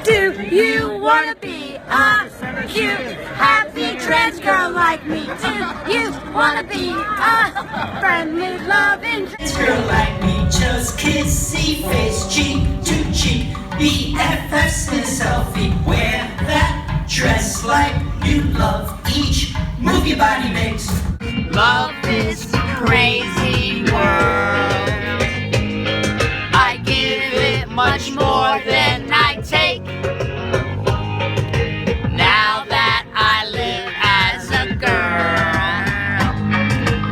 Do you wanna be a cute, happy trans girl like me? Do you wanna be a friendly, loving trans girl like me? Just kissy face, cheek to cheek, BFFs in a selfie. Wear that dress like you love each move your body makes. Love this crazy world. I give it much more than I take. Now that I live as a girl,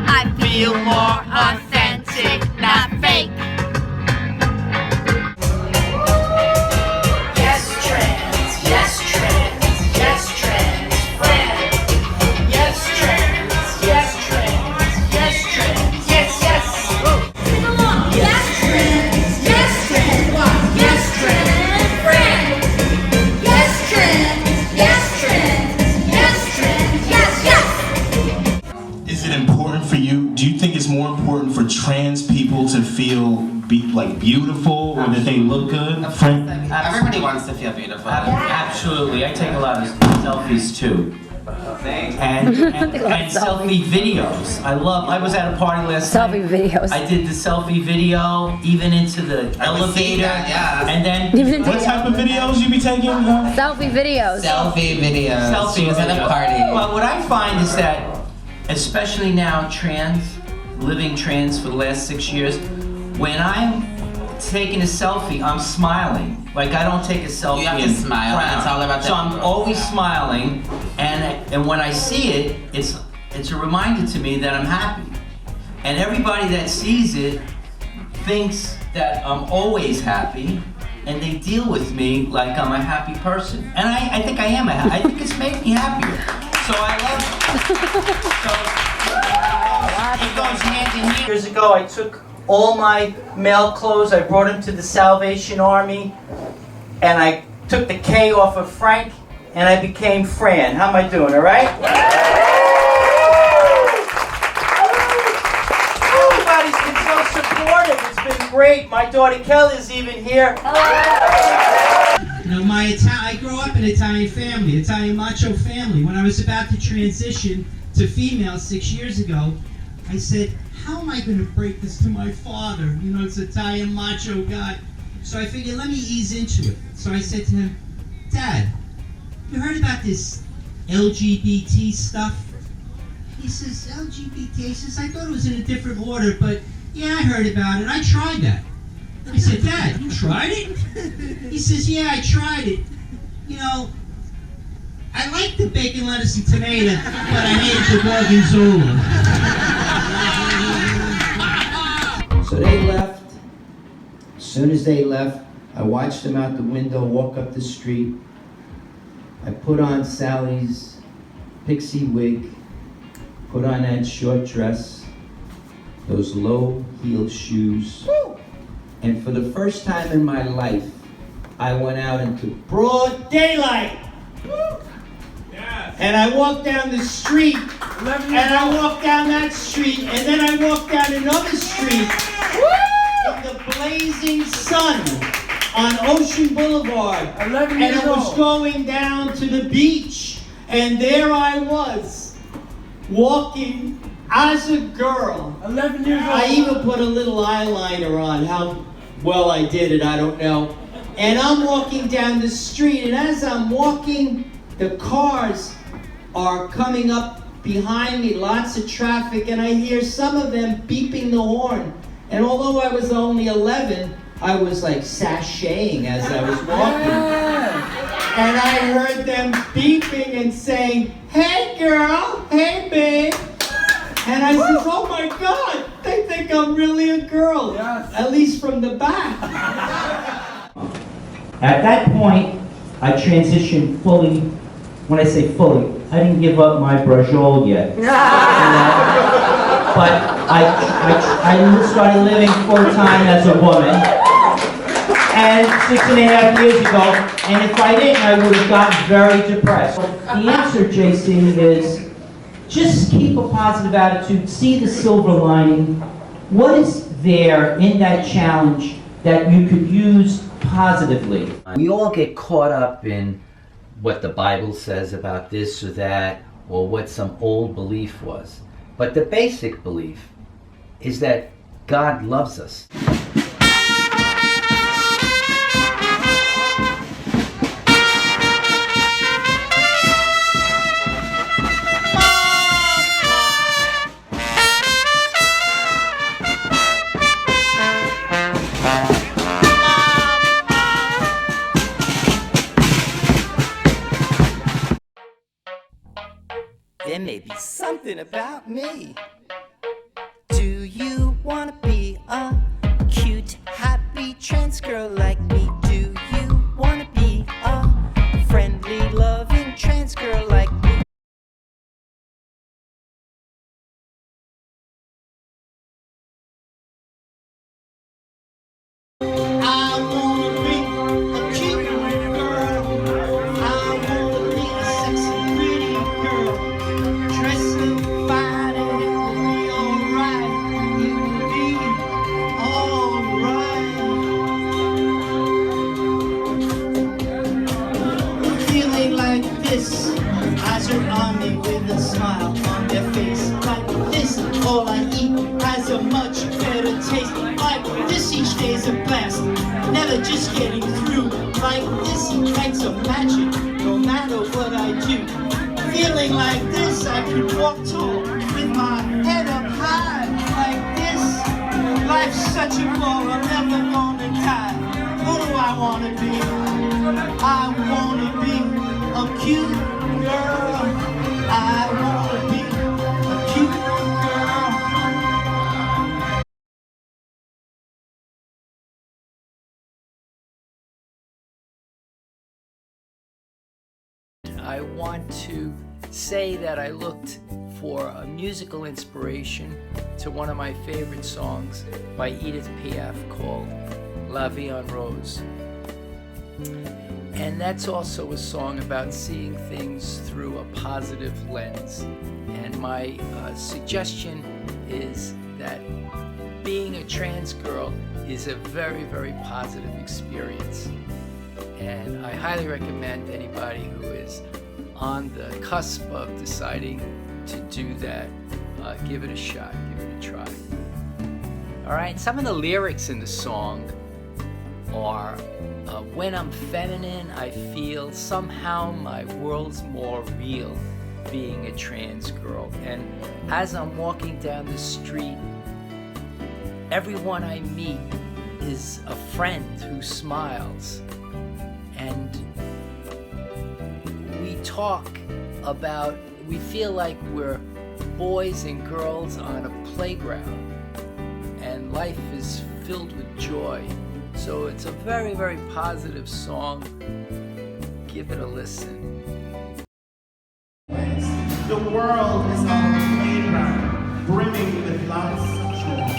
I feel more authentic, not fake. Yes, trans, yes, trans, yes, trans, friend. Yes, trans, yes, trans, yes, trans, yes, yes. Come on, yes, trans, yes, trans, yes, trans, friend. Yes, trans, yes, trans, yes, trans, yes, yes. Is it important for you? Do you think it's more important for trans people to feel beautiful or that they look good? Everybody wants to feel beautiful. Absolutely. I take a lot of selfies too. And selfie videos. I was at a party last night. Selfie videos. I did the selfie video, even into the elevator. Yeah. And then What type of videos you be taking? Selfie videos. Selfie videos. Selfie She was at a videos. party. Well, what I find is that, especially now living trans for the last 6 years, when I'm taking a selfie, I'm smiling. Like, I don't take a selfie You have to and smile. frown. It's all about that. So I'm always smiling, and when I see it, it's a reminder to me that I'm happy. And everybody that sees it thinks that I'm always happy, and they deal with me like I'm a happy person. And I think I am I think it's made me happier. So I love it. So it goes hand in hand. Years ago, I took all my male clothes, I brought them to the Salvation Army, and I took the K off of Frank, and I became Fran. How am I doing, all right? Everybody's been so supportive. It's been great. My daughter Kelly's even here. You know, I grew up in an Italian family, Italian macho family. When I was about to transition to female 6 years ago, I said, how am I going to break this to my father? You know, it's Italian macho guy. So I figured, let me ease into it. So I said to him, Dad, you heard about this LGBT stuff? He says, LGBT? He says, I thought it was in a different order, but yeah, I heard about it. I tried that. I said, Dad, you tried it? He says, yeah, I tried it. You know, I like the bacon, lettuce, and tomato, but I hate the gorgonzola. So they left. As soon as they left, I watched them out the window walk up the street. I put on Sally's pixie wig, put on that short dress, those low-heeled shoes, and for the first time in my life, I went out into broad daylight. And I walked down the street, and I walked down that street, and then I walked down another street in the blazing sun on Ocean Boulevard. And I was going down to the beach, and there I was, walking as a girl. 11 years old. I even put a little eyeliner on. How well I did it, I don't know. And I'm walking down the street, and as I'm walking, the cars are coming up behind me, lots of traffic, and I hear some of them beeping the horn. And although I was only 11, I was like sashaying as I was walking. And I heard them beeping and saying, hey girl, hey babe. And I said, oh my God, they think I'm really a girl, at least from the back. At that point, I transitioned fully. When I say fully, I didn't give up my brajol yet. You know? But I started living full-time as a woman. And 6.5 years ago, and if I didn't, I would have gotten very depressed. The answer, JC, is just keep a positive attitude, see the silver lining. What is there in that challenge that you could use positively. We all get caught up in what the Bible says about this or that, or what some old belief was. But the basic belief is that God loves us. There may be something about me. Do you wanna be a cute, happy trans girl like me? Do you wanna be a friendly, loving trans girl like me? I wanna be a cute girl. I wanna be a sexy, pretty girl. Dress up fine and it will be alright. It will be alright. Feeling like this, eyes are on me with a smile on their face. Like this, all I eat has a much better taste. Like this, each day's a blast, never just getting through. Like this, each night's a magic, no matter what I do. Feeling like this, I could walk tall with my head up high. Like this, life's such a ball, I'm never gonna die. Who do I wanna be? I wanna be a cute girl. I wanna be a cute girl. I want to say that I looked for a musical inspiration to one of my favorite songs by Edith Piaf called La Vie en Rose. And that's also a song about seeing things through a positive lens. And my suggestion is that being a trans girl is a very, very positive experience. And I highly recommend anybody who is on the cusp of deciding to do that, give it a shot, give it a try. All right, some of the lyrics in the song are, when I'm feminine, I feel somehow my world's more real being a trans girl. And as I'm walking down the street, everyone I meet is a friend who smiles. And we talk about, we feel like we're boys and girls on a playground, and life is filled with joy. So it's a very, very positive song. Give it a listen. The world is on a playground, brimming with lots of joy.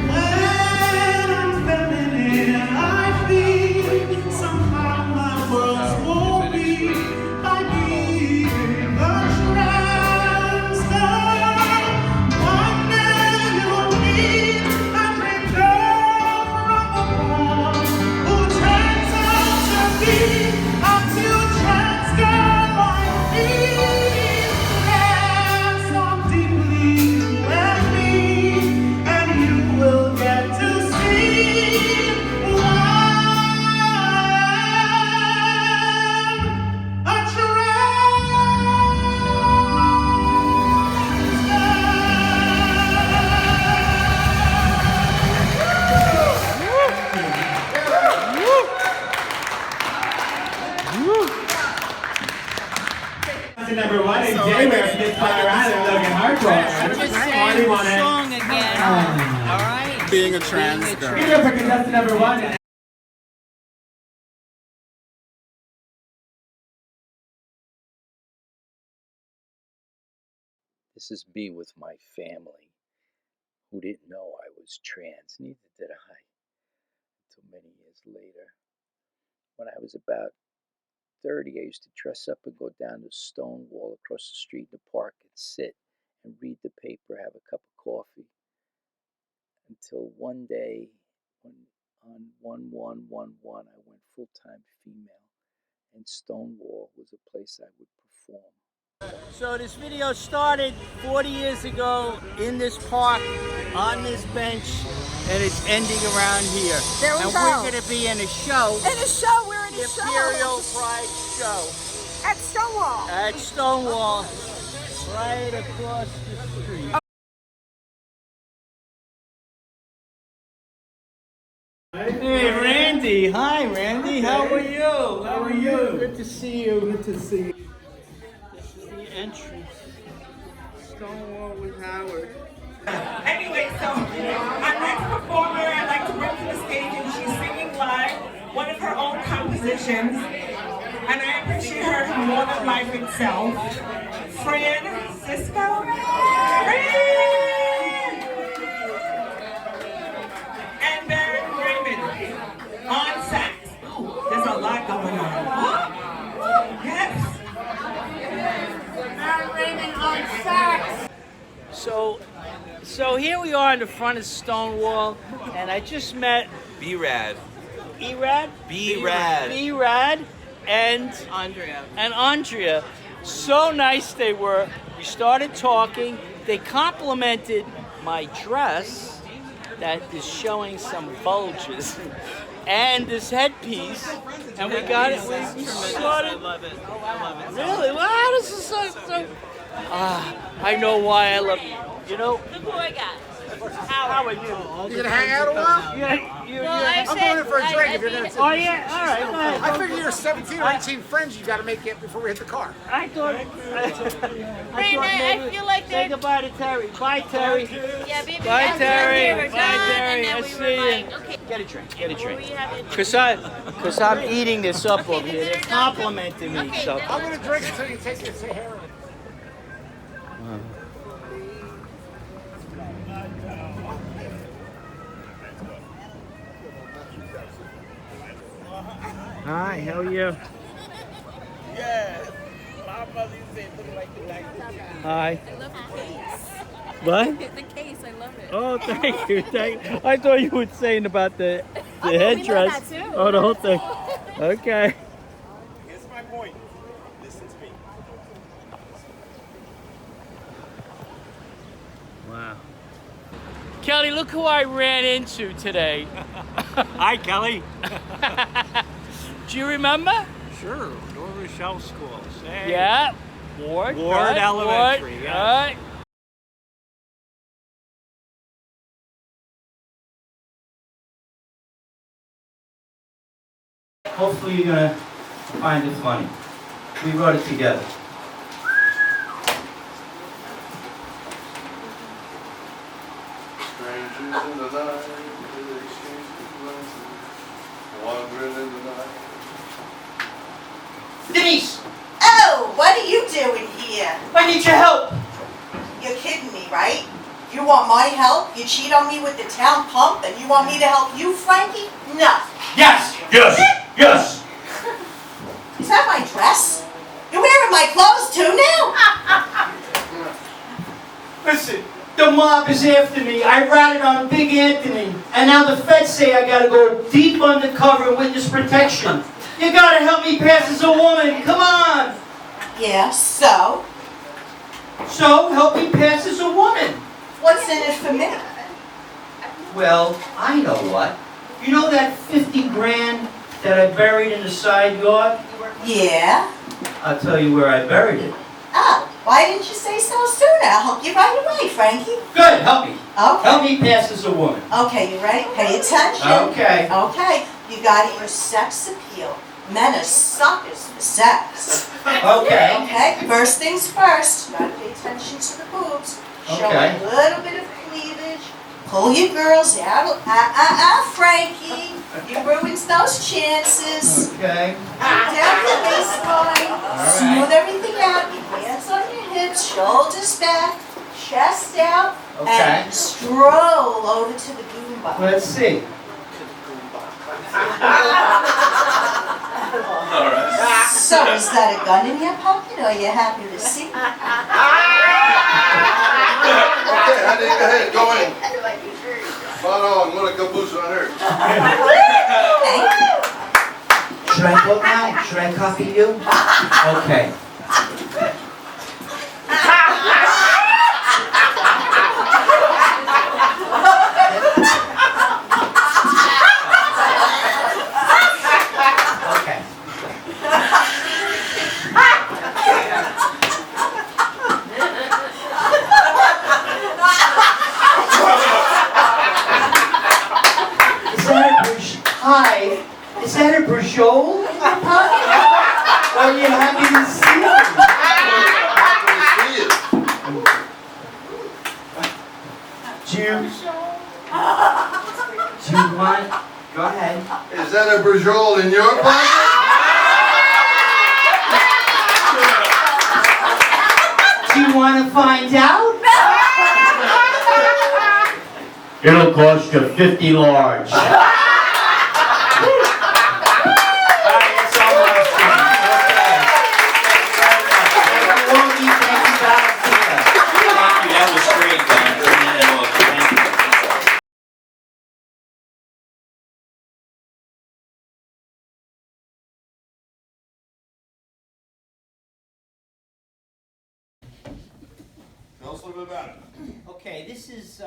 When I'm feminine, I feel somehow my world's more real by being a trans girl. One day you'll meet a dream girl from above who turns out to be a cute trans girl like me. Dance on deeply with me, and you will get to see why a everyone, and January gets by around and looking hardcore. Song again. All right. Being a trans girl. Give it up for contestant number one. This is me with my family who didn't know I was trans. Neither did I until many years later. When I was about 30, I used to dress up and go down to Stonewall across the street in the park and sit and read the paper, have a cup of coffee. until one day when on 1111 I went full-time female, and Stonewall was a place I would perform. So this video started 40 years ago in this park, on this bench, and it's ending around here. There we and go. we're going to be in a show. In a show, we're in The a show. Imperial Pride Show. At Stonewall. At Stonewall, right across the street. Hey, Randy. Hi, Randy. How are you? How are you? Good to see you. Good to see you. This is the entrance. Stonewall with Howard. Anyway, so our next performer I'd like to bring to the stage, and she's singing live one of her own compositions, and I appreciate her more than life itself. Fran Sisco. And Baron Raymond on sax. Ooh, there's a lot going on. Yes. Baron Raymond on sax. So here we are in the front of Stonewall, and I just met B-Rad. E-Rad? B-Rad. B-Rad and Andrea. So nice they were. We started talking. They complimented my dress that is showing some bulges and this headpiece, and we got it. We started. I love it. I love it. Really? Wow, this is so. I know why I love it. You know. Look who I got. How are you? You gonna hang out a while? I'm going in for a drink if you're gonna. Oh yeah, all right. Go ahead. I figure you're 17 or 18 friends you got to make it before we hit the car. I thought. I feel like say goodbye to Terry. Bye, Terry. Yeah, baby. Bye, Terry. Bye, Bye, Terry. I see you. Okay. Get a drink. Get a drink. Cause I'm eating this up over here. They're complimenting me. So. I'm gonna drink until you take it. Say heroin. Hi, how are you? Yeah. My mother used to say, look like you like this. Hi. I love the case. What? The case, I love it. Oh, thank you. I thought you were saying about the Oh, we love headdress. that too. Oh, the whole thing. Okay. Here's my point. Listen to me. Wow. Kelly, look who I ran into today. Hi, Kelly. Do you remember? Sure, Door Rochelle Schools. Hey. Yeah. Ward. Ward right, Elementary, Ward, yes. right. Hopefully you're gonna find it funny. We wrote it together. Strangers in the night, they exchange glances, wandering in the night. Denise! Oh, what are you doing here? I need your help! You're kidding me, right? You want my help? You cheat on me with the town pump and you want me to help you, Frankie? No. Yes! Yes! Yes! Is that my dress? You're wearing my clothes too now? Listen, the mob is after me. I ratted on Big Anthony. And now the feds say I gotta go deep undercover in witness protection. You gotta help me pass as a woman. Come on! Yeah, so? So, help me pass as a woman. What's in it for me? Well, I know what. You know that 50 grand that I buried in the side yard? Yeah? I'll tell you where I buried it. Oh, why didn't you say so sooner? I'll help you right away, Frankie. Good, help me. Okay. Help me pass as a woman. Okay, you ready? Pay attention. Okay. Okay, you gotta use sex appeal. Men are suckers for sex. Okay. Okay, first things first. You gotta pay attention to the boobs. Show Okay. a little bit of cleavage. Pull your girls out. Frankie. You ruined those chances. Okay. Down the waistline. Smooth everything out. Your hands on your hips, shoulders back, chest out, Okay. and stroll over to the Goomba. Let's see. So, is that a gun in your pocket, or are you happy to see? Okay, honey, go ahead, go in. Spot on. What a caboose on her. Should I go now? Should I copy you? Okay. Okay. Hi. Is that a brajol in your pocket? Well, you're happy to see me. Do you want? Go ahead. Is that a brajol in your pocket? Do you want to find out? It'll cost you 50 large. That was great, guys. Tell us a little bit about it. Okay, this is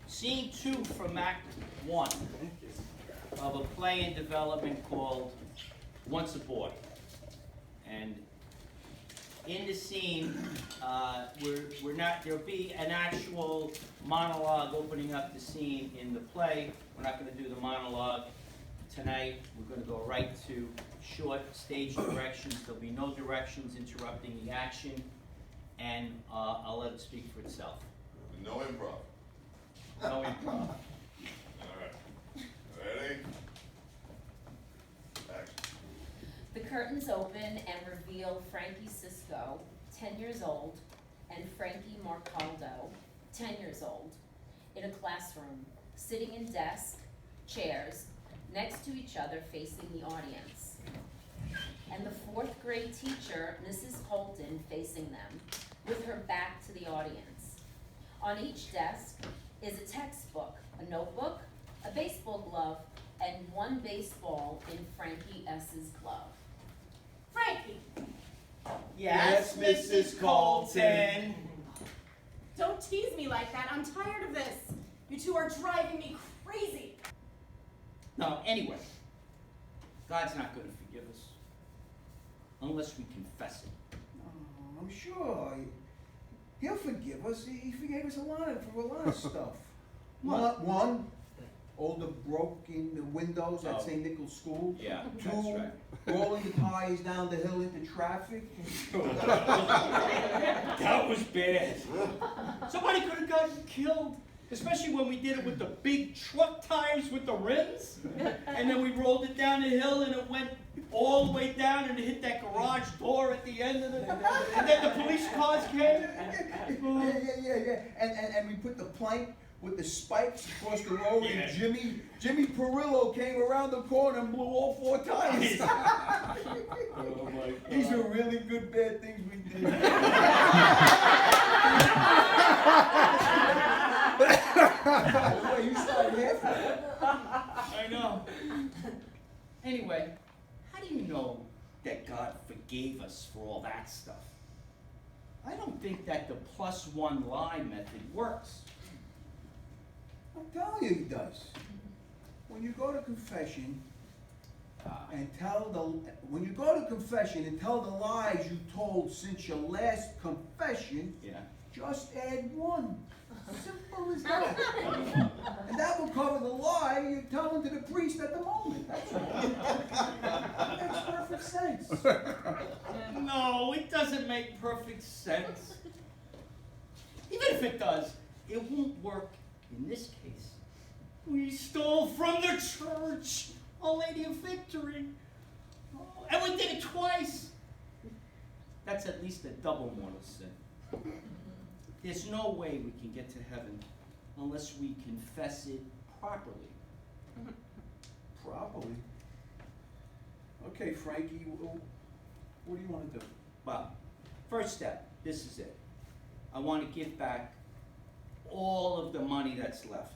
scene 2 from Act 1 of a play in development called Once a Boy. And in the scene, there'll be an actual monologue opening up the scene in the play. We're not going to do the monologue tonight. We're going to go right to short stage directions. There'll be no directions interrupting the action, and I'll let it speak for itself. No improv. No improv. All right. Ready? Action. The curtains open and reveal Frankie Sisco, 10 years old, and Frankie Marcaldo, 10 years old, in a classroom, sitting in desks, chairs, next to each other facing the audience. And the 4th grade teacher, Mrs. Colton, facing them, with her back to the audience. On each desk is a textbook, a notebook, a baseball glove, and one baseball in Frankie S.'s glove. Frankie! Yes, Mrs. Colton. Don't tease me like that. I'm tired of this. You two are driving me crazy. No, anyway, God's not going to forgive us unless we confess it. I'm sure. He'll forgive us. He forgave us for a lot of stuff. One, all the broken windows at St. Nicholas School. Yeah, 2, that's right. rolling the tires down the hill into traffic. That was bad. Somebody could have gotten killed, especially when we did it with the big truck tires with the rims. And then we rolled it down the hill and it went all the way down and it hit that garage door at the end of it. And then the police cars came. Yeah. And we put the plank with the spikes across the road, and Jimmy Perillo came around the corner and blew all 4 tires. Oh my God. These are really good bad things we did. Boy, you started laughing. I know. Anyway, how do you know that God forgave us for all that stuff? I don't think that the +1 lie method works. I'm telling you he does. When you go to confession and tell the lies you told since your last confession, just add 1. Simple as that. And that will cover the lie you're telling to the priest at the moment. That's all. That makes perfect sense. No, it doesn't make perfect sense. Even if it does, it won't work in this case. We stole from the church, Our Lady of Victory. Oh, and we did it twice. That's at least a double mortal sin. There's no way we can get to heaven unless we confess it properly. Properly? Okay, Frankie, what do you want to do? Well, first step, this is it. I want to give back all of the money that's left.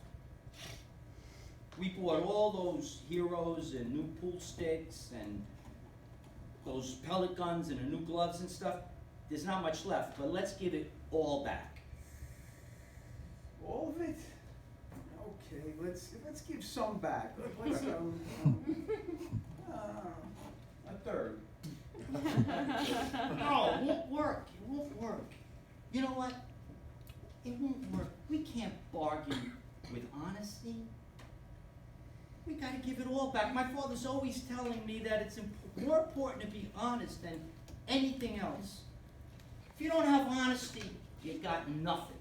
We bought all those heroes and new pool sticks and those pellet guns and the new gloves and stuff. There's not much left, but let's give it all back. All of it? Okay, let's give some back. Let's, a third. No, it won't work. It won't work. You know what? It won't work. We can't bargain with honesty. We gotta give it all back. My father's always telling me that it's more important to be honest than anything else. If you don't have honesty, you got nothing.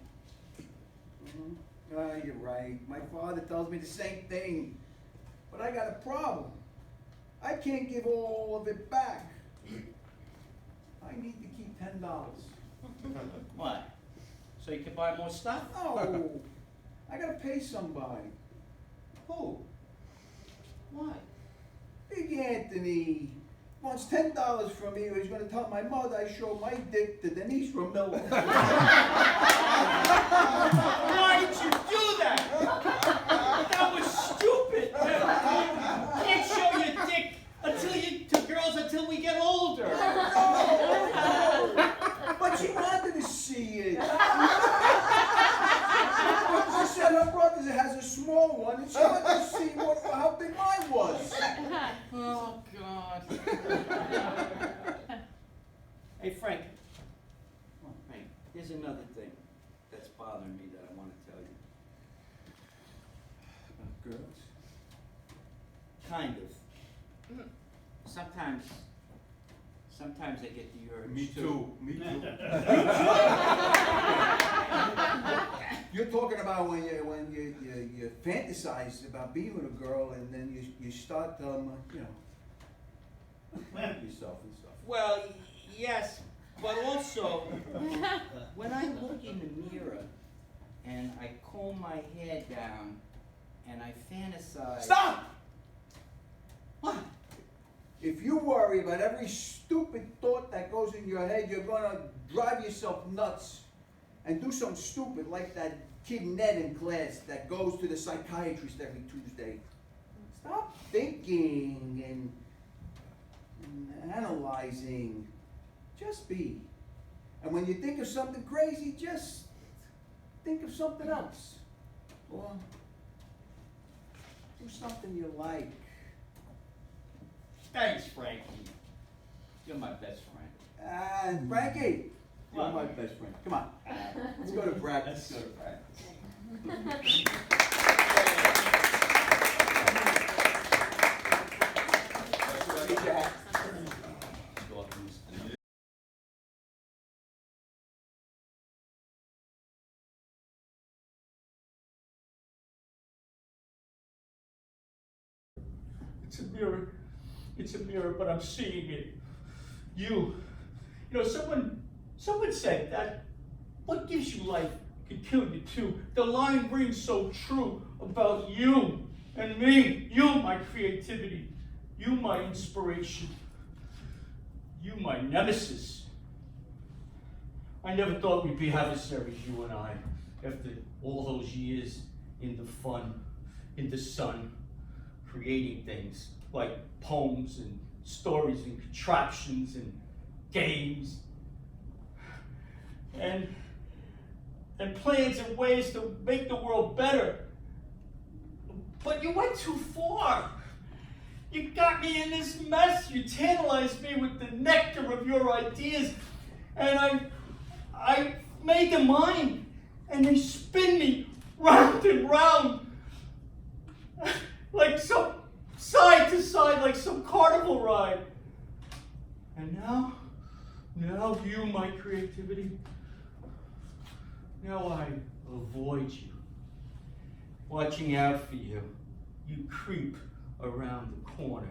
You're right. My father tells me the same thing. But I got a problem. I can't give all of it back. I need to keep $10. Why? So you can buy more stuff? No. I gotta pay somebody. Who? Why? Big Anthony wants $10 from me, or he's gonna tell my mother I showed my dick to Denise Ramilla. Why did you do that? That was stupid. You can't show your dick to girls until we get older. No. But she wanted to see it. She said her brother has a small one, and she wanted to see how big mine was. Oh, God. Hey, Frank. Oh, Frank, here's another thing that's bothering me that I want to tell you. Girls? Kind of. Sometimes I get the urge. Me too. Me too. You're talking about when you fantasize about being with a girl, and then you start plant yourself and stuff. Well, yes, but also when I look in the mirror and I comb my hair down and I fantasize. Stop! What? If you worry about every stupid thought that goes in your head, you're gonna drive yourself nuts and do something stupid like that kid Ned in class that goes to the psychiatrist every Tuesday. Stop thinking and analyzing. Just be. And when you think of something crazy, just think of something else. Or do something you like. Thanks, Frankie. You're my best friend. Frankie, you're What? my best friend. Come on. Let's go to practice. Let's go to practice. It's a mirror. It's a mirror, but I'm seeing it. You know, someone said that what gives you life can kill you too. The line rings so true about you and me. You, my creativity. You, my inspiration. You, my nemesis. I never thought we'd be adversaries, you and I, after all those years in the fun, in the sun, creating things like poems and stories and contraptions and games and plans and ways to make the world better. But you went too far. You got me in this mess. You tantalized me with the nectar of your ideas, and I made them mine, and they spin me round and round like some side to side, like some carnival ride. And now you, my creativity, now I avoid you, watching out for you. You creep around the corner,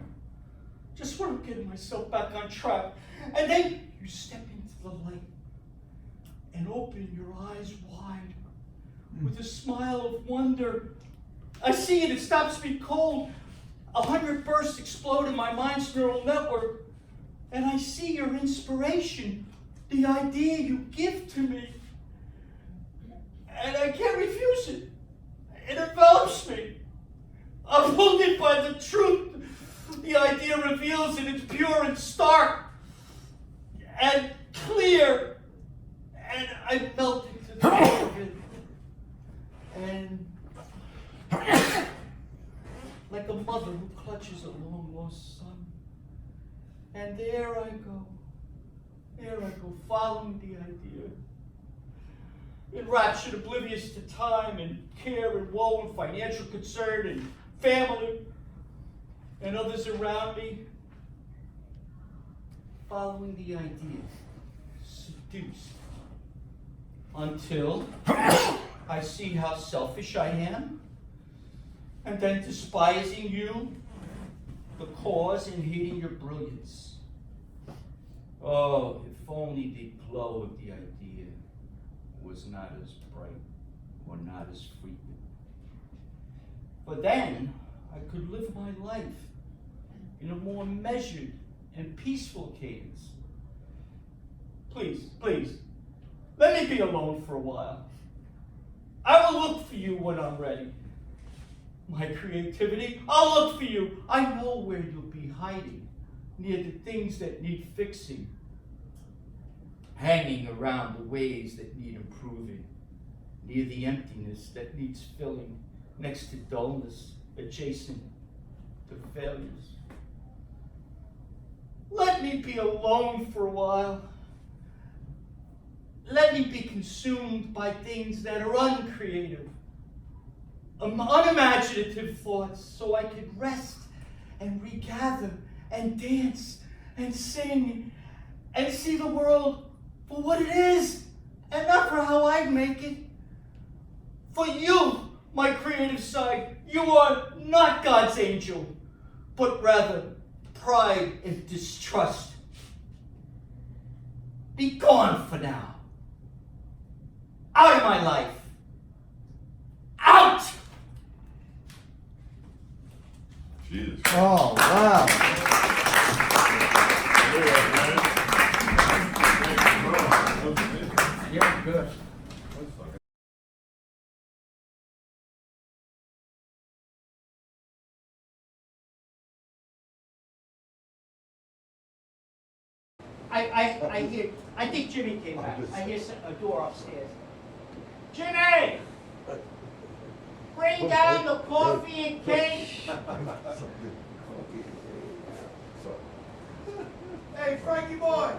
just when I'm getting myself back on track, and then you step into the light and open your eyes wide with a smile of wonder. I see it, it stops me cold. 100 bursts explode in my mind's neural network, and I see your inspiration, the idea you give to me. And I can't refuse it. It envelops me. I'm wounded by the truth the idea reveals in its pure and stark and clear. And I melt into the depth of it. And like a mother who clutches a long-lost son. And there I go, following the idea. Enraptured, oblivious to time and care and woe and financial concern and family and others around me. Following the idea, seduced. Until I see how selfish I am, and then despising you, the cause, and hating your brilliance. Oh, if only the glow of the idea was not as bright or not as frequent. For then I could live my life in a more measured and peaceful cadence. Please, please, let me be alone for a while. I will look for you when I'm ready. My creativity, I'll look for you. I know where you'll be hiding, near the things that need fixing, hanging around the ways that need improving, near the emptiness that needs filling, next to dullness, adjacent to failures. Let me be alone for a while. Let me be consumed by things that are uncreative, unimaginative thoughts, so I could rest and regather and dance and sing and see the world for what it is and not for how I make it. For you, my creative side, you are not God's angel, but rather pride and distrust. Be gone for now. Out of my life. Out! Jesus. Oh, wow. Yeah, good. I think Jimmy came back. I hear a door upstairs. Jimmy! Bring down the coffee and cake. Hey, Frankie boy.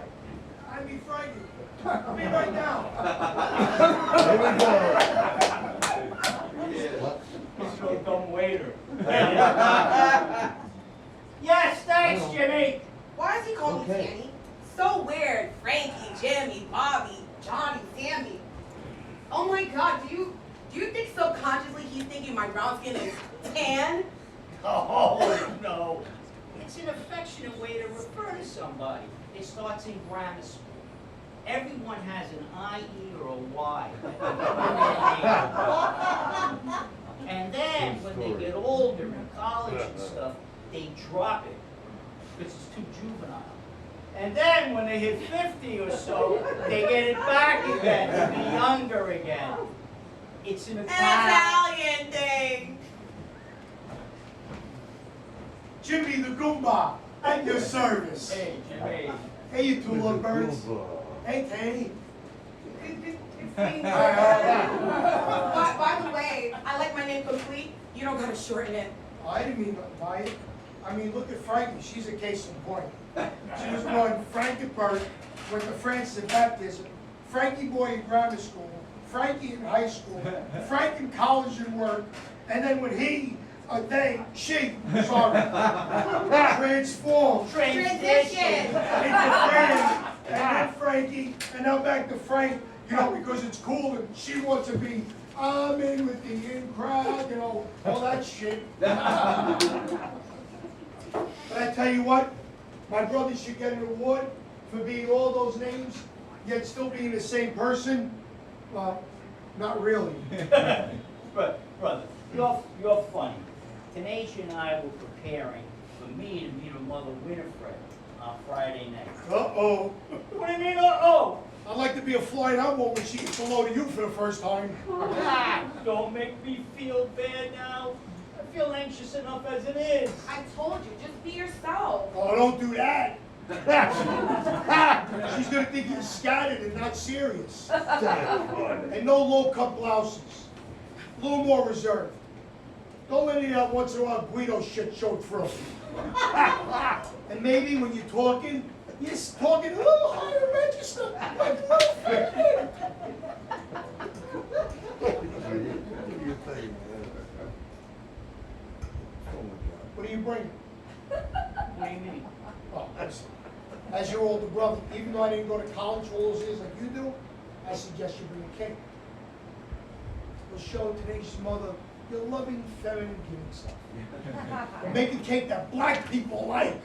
I mean Frankie. Come here right now. He's no dumb waiter. Yes, thanks, Jimmy. Why is he calling me Danny? So weird. Frankie, Jimmy, Bobby, Johnny, Sammy. Oh my God, do you think subconsciously he's thinking my brown skin is tan? Oh, no. It's an affectionate way to refer to somebody. It starts in grammar school. Everyone has an IE or a Y. And then when they get older in college and stuff, they drop it because it's too juvenile. And then when they hit 50 or so, they get it back again to be younger again. It's an Italian thing. Jimmy the Goomba, at your service. Hey, Jimmy. Hey, you two little birds. Hey, Teddy. By the way, I like my name complete. You don't gotta shorten it. I didn't mean by it. I mean, look at Frankie. She's a case in point. She was born Frankie Burt, went to Francis in baptism, Frankie boy in grammar school, Frankie in high school, Frank in college and work, and then when she, transformed. Transition. Into Fran, and then Frankie, and now back to Frank, because it's cool, and she wants to be, I'm in with the in crowd, all that shit. But I tell you what, my brother should get an award for being all those names, yet still being the same person. Well, not really. But, brother, you're funny. Tenacia and I were preparing for me to meet her mother Winifred on Friday night. Uh-oh. What do you mean, uh-oh? I'd like to be a flying elbow when she gets below to you for the first time. Don't make me feel bad now. I feel anxious enough as it is. I told you, just be yourself. Oh, don't do that. She's gonna think you're scattered and not serious. And no low-cut blouses. A little more reserved. Don't let any of that once in a while Guido shit show through. And maybe when you're talking a little higher register. What are you bringing? What do you mean? Oh, as your older brother, even though I didn't go to college all those years like you do, I suggest you bring a cake. We'll show today's mother your loving, feminine giving stuff. We'll make a cake that black people like.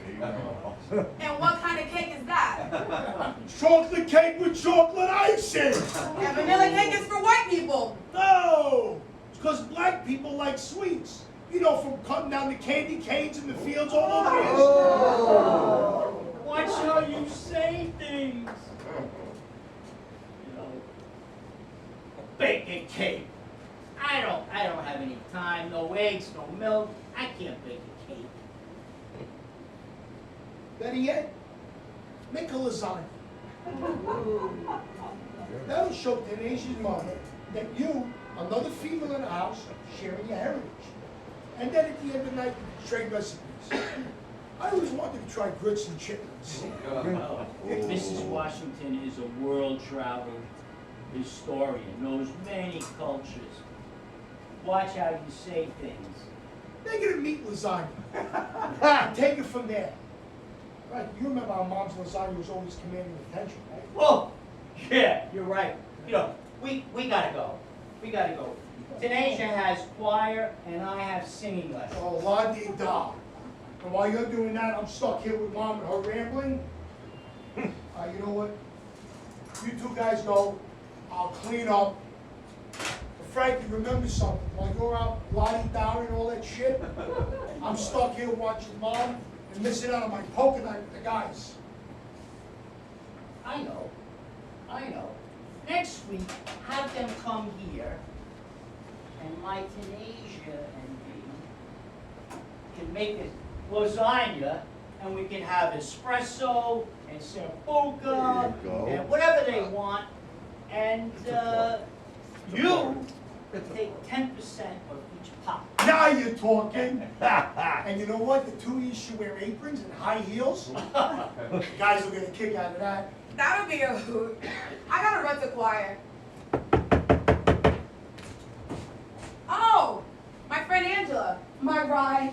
And what kind of cake is that? Chocolate cake with chocolate icing. And vanilla cake is for white people. No, it's because black people like sweets. You know, from cutting down the candy canes in the fields all over here. Watch how you say things. You know, bake a cake. I don't have any time, no eggs, no milk. I can't bake a cake. Better yet, make a lasagna. That'll show Tenasia's mother that you, another female in the house, sharing your heritage. And then at the end of the night, you can trade recipes. I always wanted to try grits and chitlins. Mrs. Washington is a world-traveled historian, knows many cultures. Watch how you say things. Make it a meat lasagna. Take it from there. Right, you remember our mom's lasagna was always commanding attention, right? Oh, yeah, you're right. You know, we gotta go. We gotta go. Tanisha has choir and I have singing lessons. Oh, la-di-da. And while you're doing that, I'm stuck here with Mom and her rambling. You know what? You two guys go. I'll clean up. But Frankie, remember something. While you're out la-di-da and all that shit, I'm stuck here watching Mom and missing out on my poker night with the guys. I know. Next week, have them come here, and my Tanisha and me can make a lasagna, and we can have espresso and sambuca and whatever they want, and you take 10% of each pot. Now you're talking. And you know what? The two of you should wear aprons and high heels. Guys will get a kick out of that. That would be a hoot. I gotta run to choir. Oh, my friend Angela, my ride.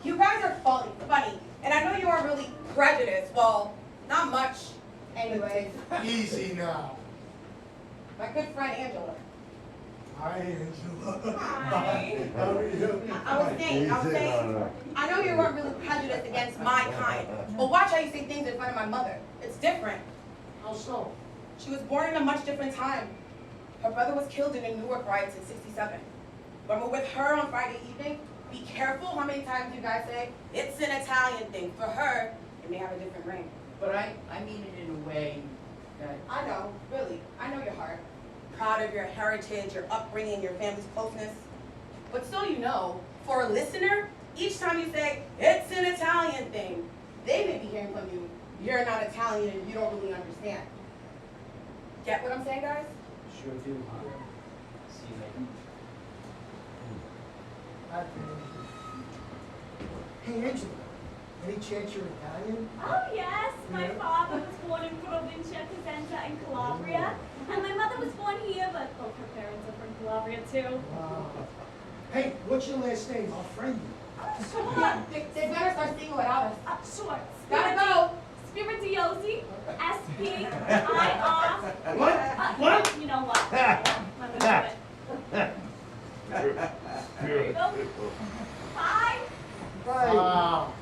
You guys are funny, and I know you aren't really prejudiced. Well, not much, anyway. Easy now. My good friend Angela. Hi, Angela. Hi. How are you? I was saying, I know you weren't really prejudiced against my kind, but watch how you say things in front of my mother. It's different. How so? She was born in a much different time. Her brother was killed in the Newark riots in '67. When we're with her on Friday evening, be careful how many times you guys say, it's an Italian thing. For her, it may have a different ring. But I mean it in a way that... I know, really. I know your heart. Proud of your heritage, your upbringing, your family's closeness. But so you know, for a listener, each time you say, it's an Italian thing, they may be hearing from you, you're not Italian and you don't really understand. Get what I'm saying, guys? Sure do, huh? See you later. Hey, Angela, any chance you're Italian? Oh yes, my father was born in Provincia Cosenza in Calabria, and my mother was born here, but both her parents are from Calabria too. Hey, what's your last name? I'll friend you. Sure. They better start singing without us. Sure. Gotta go. Spiritiosi, S-P-I-R. What? You know what? Let me do it. There you go. Bye. Wow.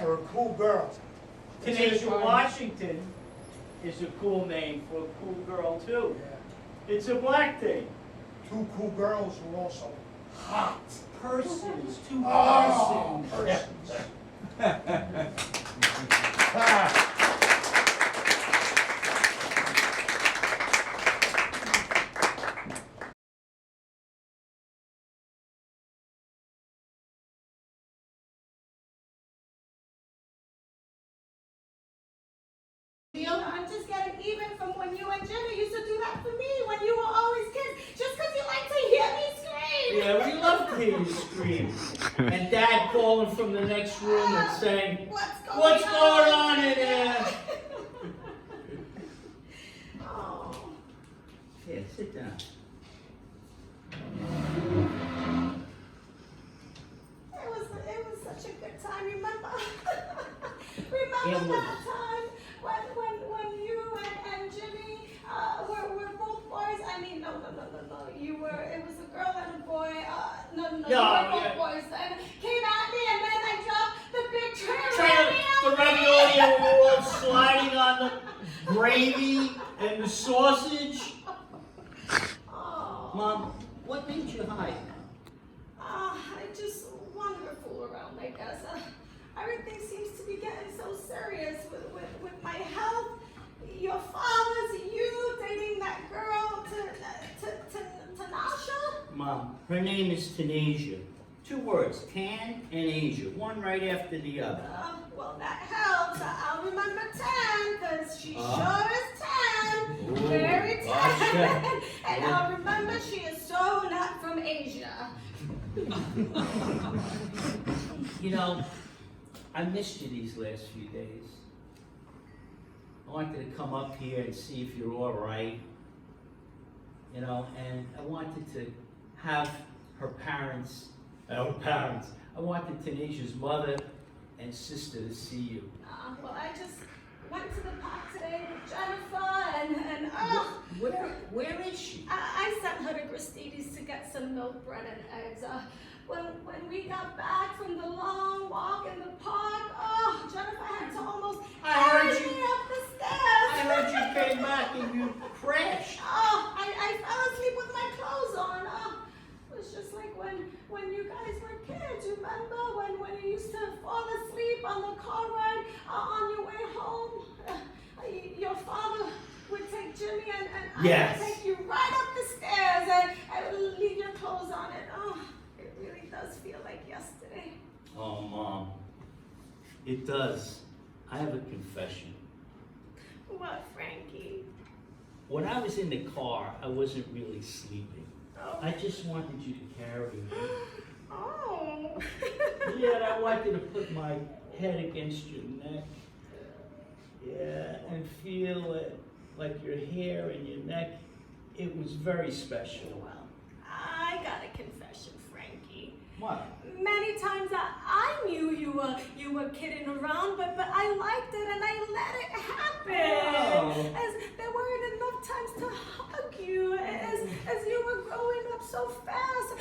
For a cool girl. Tanisha Washington is a cool name for a cool girl too. It's a black thing. Two cool girls who are also hot. Persons, two Oh, persons. persons. I'm just getting even from when you and Jimmy used to do that for me when you were always kids, just because you like to hear me scream. Yeah, we love to hear you scream. And Dad calling from the next room and saying, What's going on in there? Oh. Here, sit down. It was such a good time, remember? Remember that time when you and Jimmy were both boys? I mean, no. It was a girl and a boy. You were both boys. And came at me, and then I dropped the big tray The ravioli, and we were all sliding on the gravy and the sausage. Mom, what made you hide? I just wanted to fool around, I guess. Everything seems to be getting so serious with my health. Your father's, you dating that girl, Tanasha? Mom, her name is Tanasia. 2 words, Tan and Asia, one right after the other. Well, that helps. I'll remember Tan, because she sure is tan. Ooh, Very tan. gotcha. And I'll remember she is so not from Asia. You know, I missed you these last few days. I wanted to come up here and see if you're all right. You know, and I wanted to have her parents, our parents. I wanted Tanasia's mother and sister to see you. Well, I just went to the park today with Jennifer and Where is she? I sent her to Gristides to get some milk, bread, and eggs. When we got back from the long walk in the park, Jennifer had to almost carry me up the stairs. I heard you came back and you crashed. I fell asleep with my clothes on. It was just like when you guys were kids. You remember when you used to fall asleep on the car ride on your way home? Your father would take Jimmy and I would take you right up the stairs and I would leave your clothes on it. It really does feel like yesterday. Oh, Mom, it does. I have a confession. What, Frankie? When I was in the car, I wasn't really sleeping. Oh. I just wanted you to carry me. Oh. Yeah, and I wanted to put my head against your neck. Yeah, and feel it, like your hair and your neck. It was very special. Well, I got a confession, Frankie. What? Many times I knew you were kidding around, but I liked it and I let it happen. As there weren't enough times to hug you, as you were growing up so fast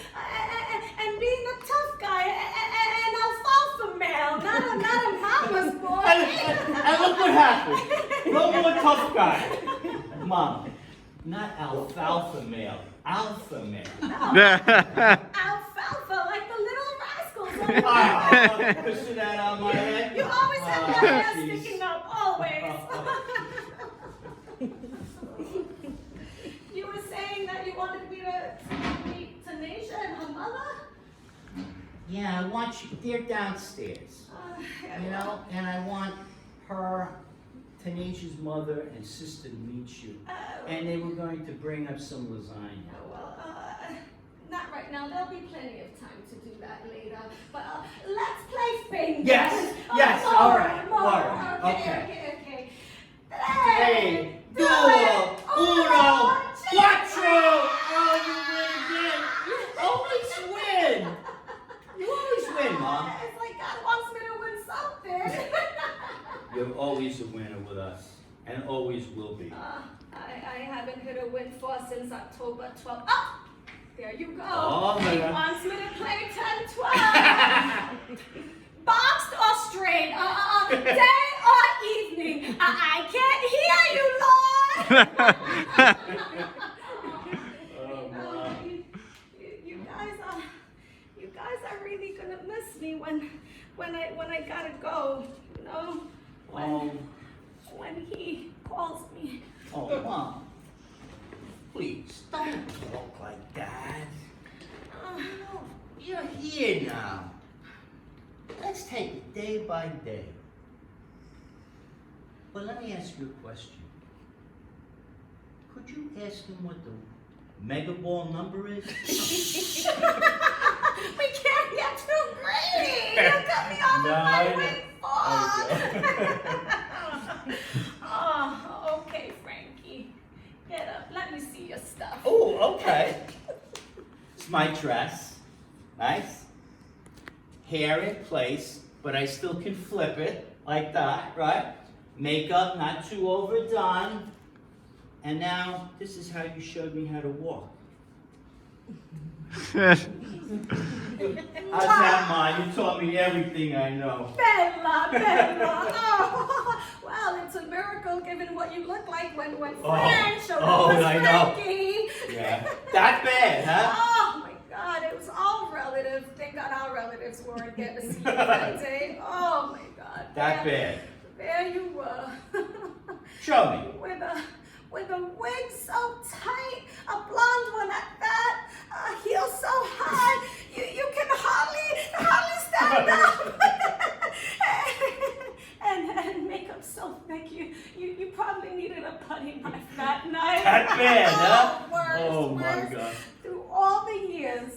and being a tough guy, an alfalfa male, not a mama's boy. And look what happened. No more tough guy. Mom, not alfalfa male, alpha male. Alfalfa, like the little rascals. Pushing that on my head. You always have your hair sticking up, always. You were saying that you wanted me to meet Tanisha and her mother? Yeah, I want you, they're downstairs. You know, and I want her, Tanisha's mother and sister to meet you. And they were going to bring up some lasagna. Well, not right now. There'll be plenty of time to do that later. But let's play fingers. Yes, all right. Okay. Hey, due, uno, cuatro. Oh, you win again. You always win, Mom. It's like God wants me to win something. You're always a winner with us, and always will be. I haven't hit a windfall since October 12th. Oh, there you go. Oh, He yeah. wants me to play 10-12. Boxed or straight? Day or evening? I can't hear you, Lord. You guys are really gonna miss me when when I gotta go, you know? When he calls me. Oh, Mom. Please, don't talk like that. You're here now. Let's take it day by day. But let me ask you a question. Could you ask him what the mega ball number is? We can't get too greedy. You cut me off on my way Oh, okay, Frankie. Get up. Let me see your stuff. Oh, okay. It's my dress. Nice. Hair in place, but I still can flip it like that, right? Makeup not too overdone. And now, this is how you showed me how to walk. How's that, Ma? You taught me everything I know. Bella, Bella. Oh, well, it's a miracle given what you look like when Fran showed up as Frankie. Yeah. That bad, huh? Oh, my God. It was all relative. Thank God our relatives weren't getting to see you that day. Oh, my God. That bad. There you were. Show me. With a wig so tight, a blonde one at that, heels so high, you can hardly stand up. and makeup so thick, you probably needed a putty knife that night. That bad, huh? Worse, Oh my worse. God. Through all the years,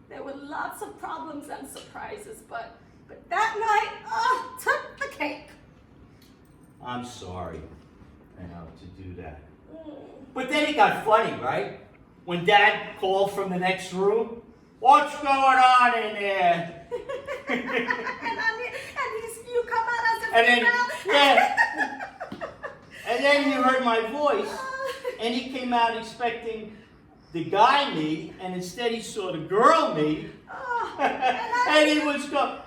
there were lots of problems and surprises, but that night, took the cake. I'm sorry, to do that. But then it got funny, right? When Dad called from the next room, what's going on in there? and you come out as a And then, female? yeah. And then he heard my voice, and he came out expecting the guy me, and instead he saw the girl me. And he was going,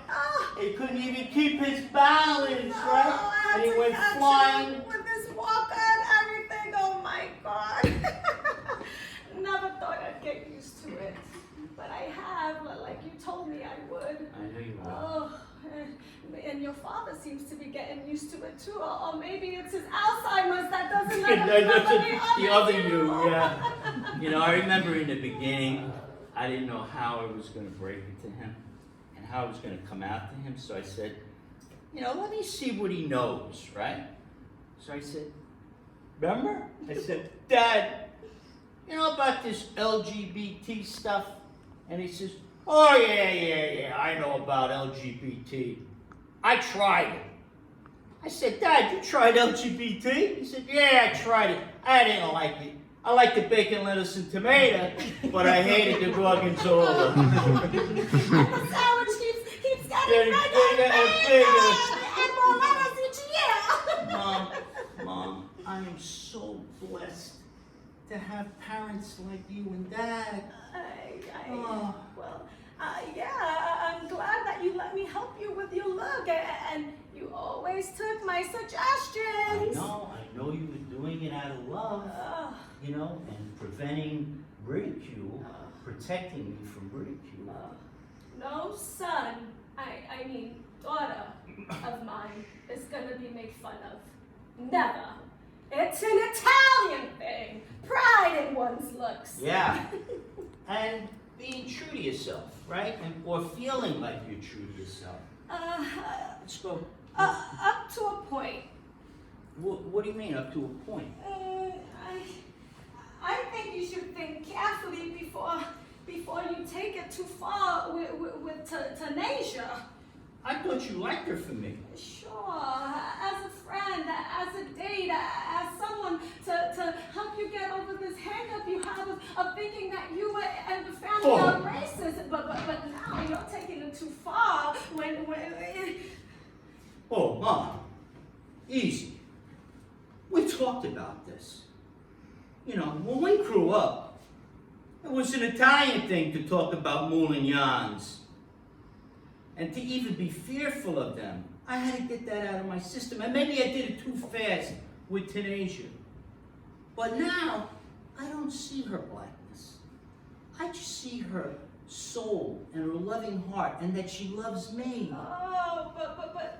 he couldn't even keep his balance, right? And he went flying. With this walker and everything, oh my God. Never thought I'd get used to it. But I have, like you told me I would. I know you would. Oh, and your father seems to be getting used to it too. Or maybe it's his Alzheimer's that doesn't let him remember the other you, yeah. You know, I remember in the beginning, I didn't know how I was going to break it to him and how I was going to come out to him. So I said, let me see what he knows, right? So I said, remember? I said, Dad, you know about this LGBT stuff? And he says, oh, yeah, I know about LGBT. I tried it. I said, Dad, you tried LGBT? He said, yeah, I tried it. I didn't like it. I like the bacon, lettuce, and tomato, but I hated the gorgonzola. And the sandwich keeps getting bigger and bigger. And more lettuce each year. Mom, I am so blessed to have parents like you and Dad. I'm glad that you let me help you with your look, and you always took my suggestions. I know you were doing it out of love, and preventing ridicule, protecting me from ridicule. No son, I mean daughter of mine is gonna be made fun of. Never. It's an Italian thing. Pride in one's looks. Yeah. And being true to yourself, right? Or feeling like you're true to yourself. Let's go. Up to a point. What do you mean, up to a point? I think you should think carefully before you take it too far with Tanasia. I thought you liked her for me. Sure, as a friend, as a date, as someone to help you get over this hang-up you have of thinking that you and the family are racist. But now you're taking it too far when Oh, Mom, easy. We talked about this. When we grew up, it was an Italian thing to talk about moulignons. And to even be fearful of them. I had to get that out of my system. And maybe I did it too fast with Tanasia. But now, I don't see her blackness. I just see her soul and her loving heart, and that she loves me. Oh,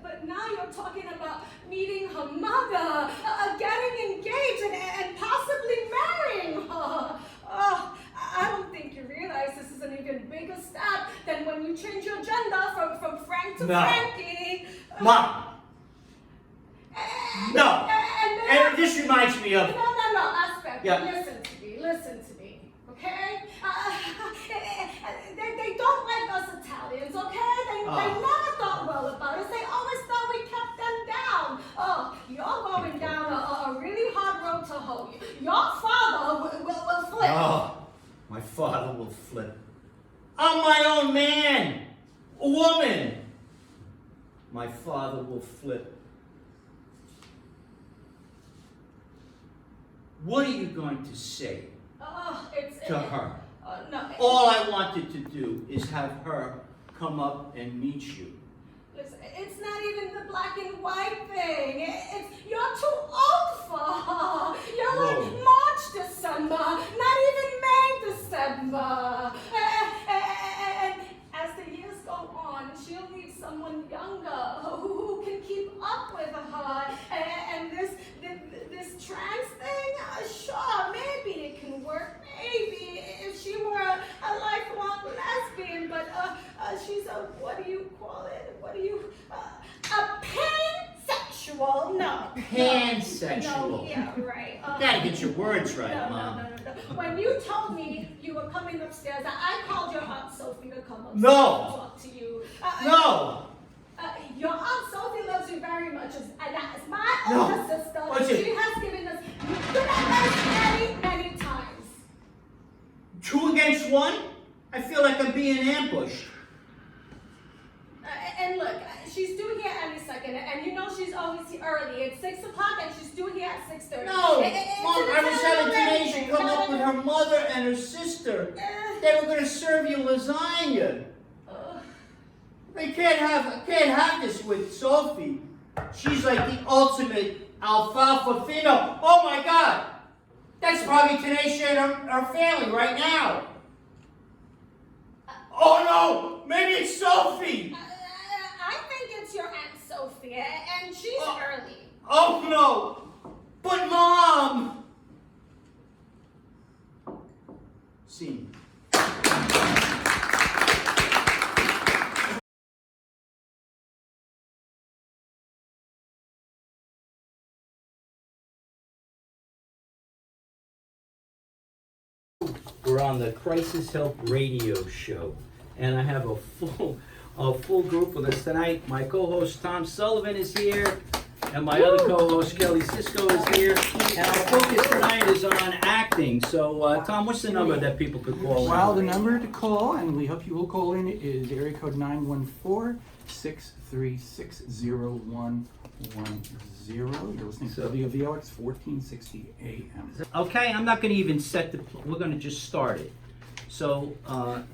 but now you're talking about meeting her mother, getting engaged, and possibly marrying her. Oh, I don't think you realize this is an even bigger step than when you change your gender from Frank to No. Frankie. Mom! No! And this reminds me of... No, Aspect. Yeah. Listen to me, okay? They don't like us Italians, okay? They never thought well about us. They always thought we kept them down. Oh, you're going down a really hard road to hoe. Your father will flip. Oh, my father will flip. I'm my own man, a woman. My father will flip. What are you going to say to her? No, All I wanted to do is have her come up and meet you. Listen, it's not even the black and white thing. You're too old for her. You're like March, December, not even May, December. And as the years go on, she'll need someone younger who can keep up with her. And this trans thing, sure, maybe it can work. Maybe if she were a lifelong lesbian, but she's a, what do you call it? A pansexual? No. Pansexual. No, yeah, right. You gotta get your words right, Mom. No. When you told me you were coming upstairs, I called your Aunt Sophie to come upstairs No. and talk to you. No. Your Aunt Sophie loves you very much, and as my No. older sister, What's it? she has given us good advice many times. 2 against 1? I feel like I'm being ambushed. And look, she's due here any second, and you know she's always early. It's 6 o'clock, and she's due here at 6:30. No, Mom, I was having Tanisha come up with her mother and her sister. They were gonna serve you lasagna. I can't have this with Sophie. She's like the ultimate alfalfa female. Oh my God, that's probably Tanisha and her family right now. Oh no, maybe it's Sophie. I think it's your Aunt Sophie, and she's early. Oh no, but Mom. Scene. We're on the Crisis Help Radio Show, and I have a full group with us tonight. My co-host Tom Sullivan is here, and my other co-host Kelly Sisco is here. And our focus tonight is on acting. So, Tom, what's the number that people could call? Well, the number to call, and we hope you will call in, is area code 914-636-0110. You're listening to WVOX 1460 AM. Okay, I'm not going to even set the. We're going to just start it. So,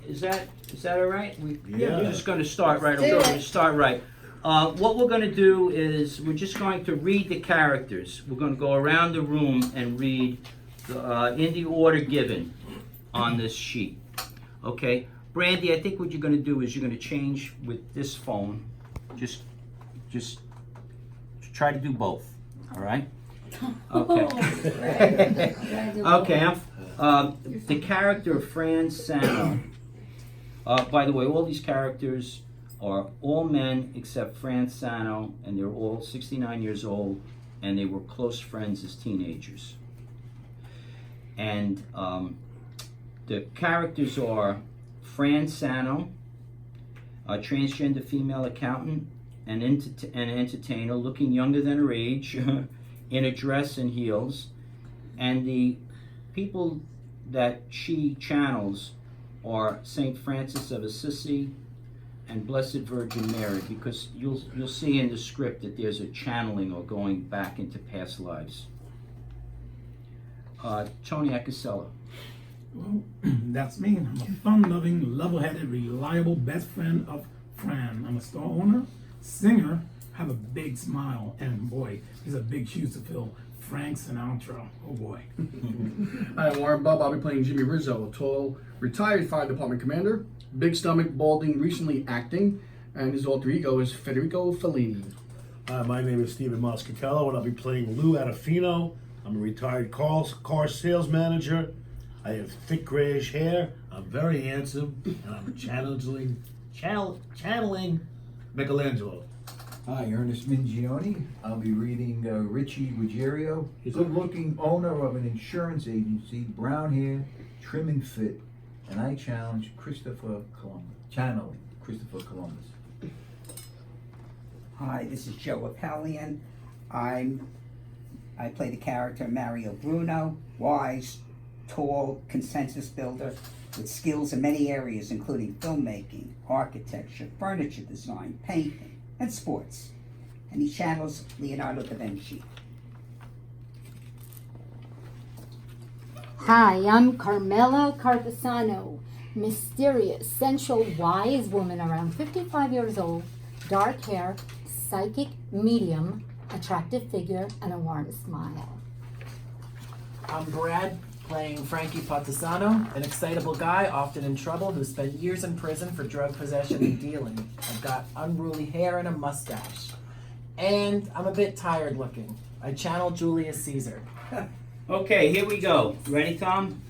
is that all right? We're just going to start right away. We're going to start right. What we're going to do is we're just going to read the characters. We're going to go around the room and read in the order given on this sheet. Okay, Brandy, I think what you're going to do is you're going to change with this phone. Just try to do both. All right. Okay. Okay. The character of Fran Sisco. By the way, all these characters are all men except Fran Sisco, and they're all 69 years old, and they were close friends as teenagers. And the characters are Fran Sisco, a transgender female accountant, an entertainer looking younger than her age, in a dress and heels, and the people that she channels are Saint Francis of Assisi and Blessed Virgin Mary, because you'll see in the script that there's a channeling or going back into past lives. Tony Acasella. Well, that's me. I'm a fun-loving, level-headed, reliable best friend of Fran. I'm a store owner, singer, have a big smile, and boy, these are big shoes to fill. Frank Sinatra. Oh boy. Hi, I'm Warren Bub. I'll be playing Jimmy Rizzo, a tall, retired fire department commander, big stomach, balding, recently acting, and his alter ego is Federico Fellini. Hi, my name is Stephen Moscatello, and I'll be playing Lou Adafino. I'm a retired car sales manager. I have thick grayish hair. I'm very handsome, and I'm channeling Michelangelo. Hi, Ernest Mingione. I'll be reading Richie Ruggiero, good-looking owner of an insurance agency, brown hair, trim and fit, and I challenge Christopher Columbus. Hi, this is Joe Appelian. I play the character Mario Bruno, wise, tall, consensus builder with skills in many areas, including filmmaking, architecture, furniture design, painting, and sports. And he channels Leonardo da Vinci. Hi, I'm Carmela Carpesano, mysterious, sensual, wise woman around 55 years old, dark hair, psychic, medium, attractive figure, and a warm smile. I'm Brad, playing Frankie Patisano, an excitable guy often in trouble who spent years in prison for drug possession and dealing. I've got unruly hair and a mustache. And I'm a bit tired looking. I channel Julius Caesar. Okay, here we go. Ready, Tom?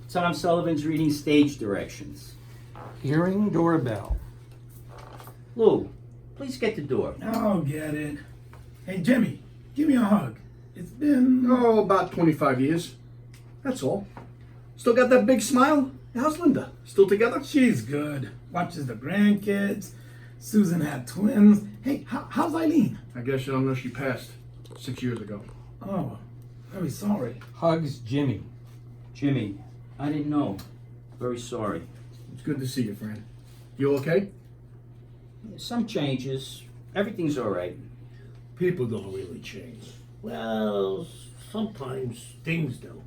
Tom Sullivan's reading stage directions. Hearing doorbell. Lou, please get the door. I'll get it. Hey, Jimmy, give me a hug. It's been... Oh, about 25 years. That's all. Still got that big smile? How's Linda? Still together? She's good. Watches the grandkids. Susan had twins. Hey, how's Eileen? I guess you don't know she passed 6 years ago. Oh, very sorry. Hugs Jimmy. Jimmy, I didn't know. Very sorry. It's good to see you, Fran. You okay? Some changes. Everything's all right. People don't really change. Well, sometimes things do.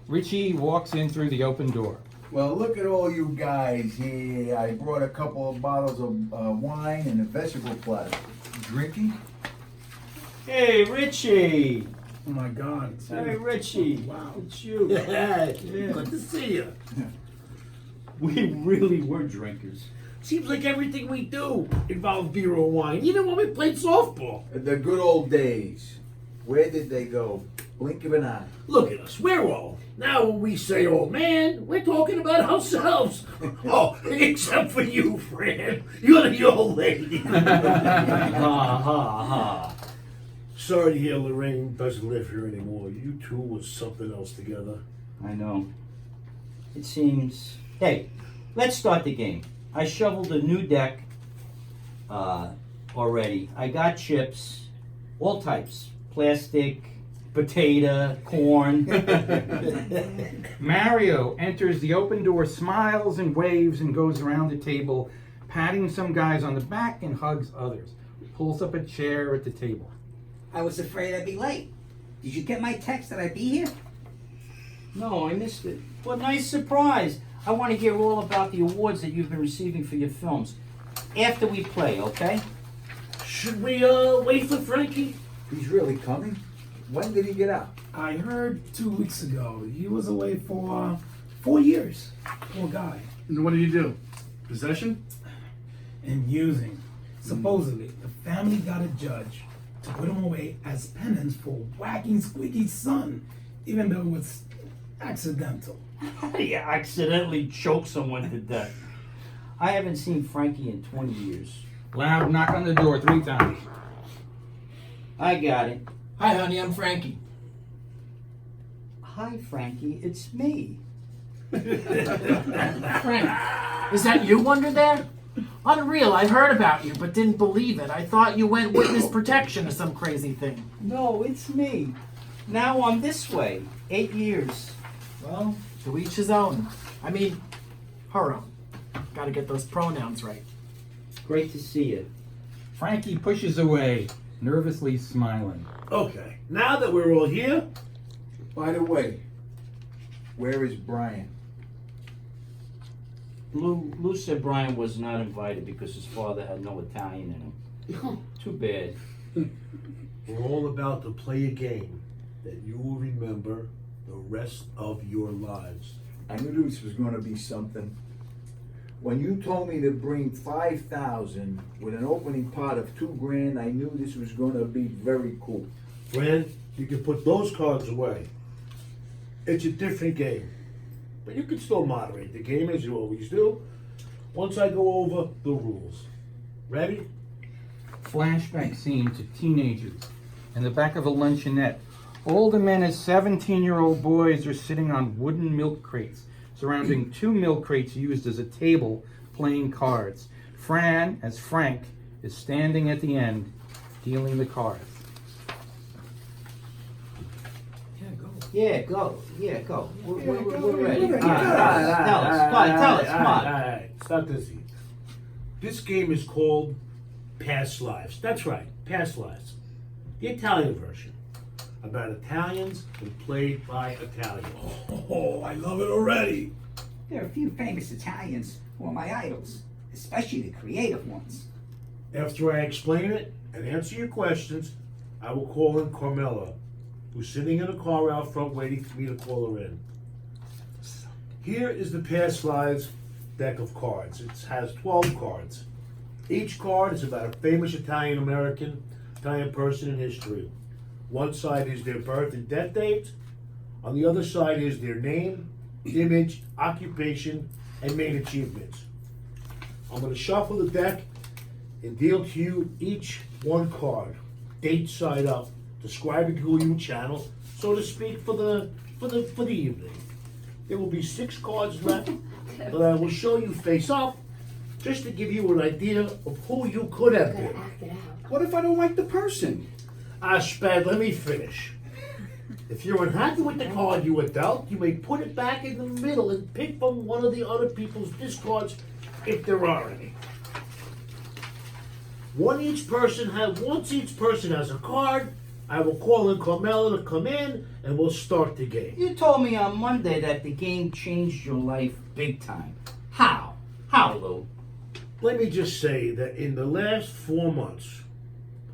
Richie walks in through the open door. Well, look at all you guys here. I brought a couple of bottles of wine and a vegetable platter. Drinking? Hey, Richie! Oh my God. It's Hey, Richie. Wow. It's you. Yeah, good to see you. We really were drinkers. Seems like everything we do involves beer or wine, even when we played softball. The good old days. Where did they go? Blink of an eye. Look at us, we're old. Now when we say old man, we're talking about ourselves. Oh, except for you, Fran. You're the old lady. Ha ha ha. Sorry to hear Lorraine doesn't live here anymore. You two was something else together. I know. It seems... Hey, let's start the game. I shoveled a new deck already. I got chips, all types. Plastic, potato, corn. Mario enters the open door, smiles and waves and goes around the table, patting some guys on the back and hugs others. Pulls up a chair at the table. I was afraid I'd be late. Did you get my text that I'd be here? No, I missed it. What a nice surprise. I want to hear all about the awards that you've been receiving for your films. After we play, okay? Should we wait for Frankie? He's really coming? When did he get out? I heard 2 weeks ago. He was away for 4 years. Poor guy. And what did you do? Possession? And using. Supposedly, the family got a judge to put him away as penance for whacking Squeaky's son, even though it's accidental. How do you accidentally choke someone to death? I haven't seen Frankie in 20 years. Loud knock on the door 3 times. I got it. Hi, honey, I'm Frankie. Hi, Frankie. It's me. Frank, is that you under there? Unreal, I've heard about you, but didn't believe it. I thought you went witness protection or some crazy thing. No, it's me. Now I'm this way. 8 years. Well, to each his own. I mean, her own. Gotta get those pronouns right. Great to see you. Frankie pushes away, nervously smiling. Okay, now that we're all here... By the way, where is Brian? Lou said Brian was not invited because his father had no Italian in him. Too bad. We're all about to play a game. that you will remember the rest of your lives. I knew this was gonna be something. When you told me to bring 5,000 with an opening pot of $2,000, I knew this was gonna be very cool. Fran, you can put those cards away. It's a different game. But you can still moderate the game as you always do, once I go over the rules. Ready? Flashback scene to teenagers. In the back of a luncheonette, older men as 17-year-old boys are sitting on wooden milk crates, surrounding 2 milk crates used as a table, playing cards. Fran, as Frank, is standing at the end, dealing the cards. Yeah, go. We're ready. All Tell us, come on. All right, stop this here. This game is called Past Lives. That's right, Past Lives. The Italian version. About Italians and played by Italians. Oh, I love it already. There are a few famous Italians who are my idols, especially the creative ones. After I explain it and answer your questions, I will call in Carmela, who's sitting in a car out front waiting for me to call her in. Here is the Past Lives deck of cards. It has 12 cards. Each card is about a famous Italian person in history. One side is their birth and death date. On the other side is their name, image, occupation, and main achievements. I'm going to shuffle the deck and deal to you each one card, date side up, describing who you channel, so to speak, for the evening. There will be 6 cards left that I will show you face up, just to give you an idea of who you could have been. What if I don't like the person? Spad, let me finish. If you're unhappy with the card you were dealt, you may put it back in the middle and pick from one of the other people's discards, if there are any. Once each person has a card, I will call in Carmela to come in, and we'll start the game. You told me on Monday that the game changed your life big time. How? How, Lou? Let me just say that in the last 4 months,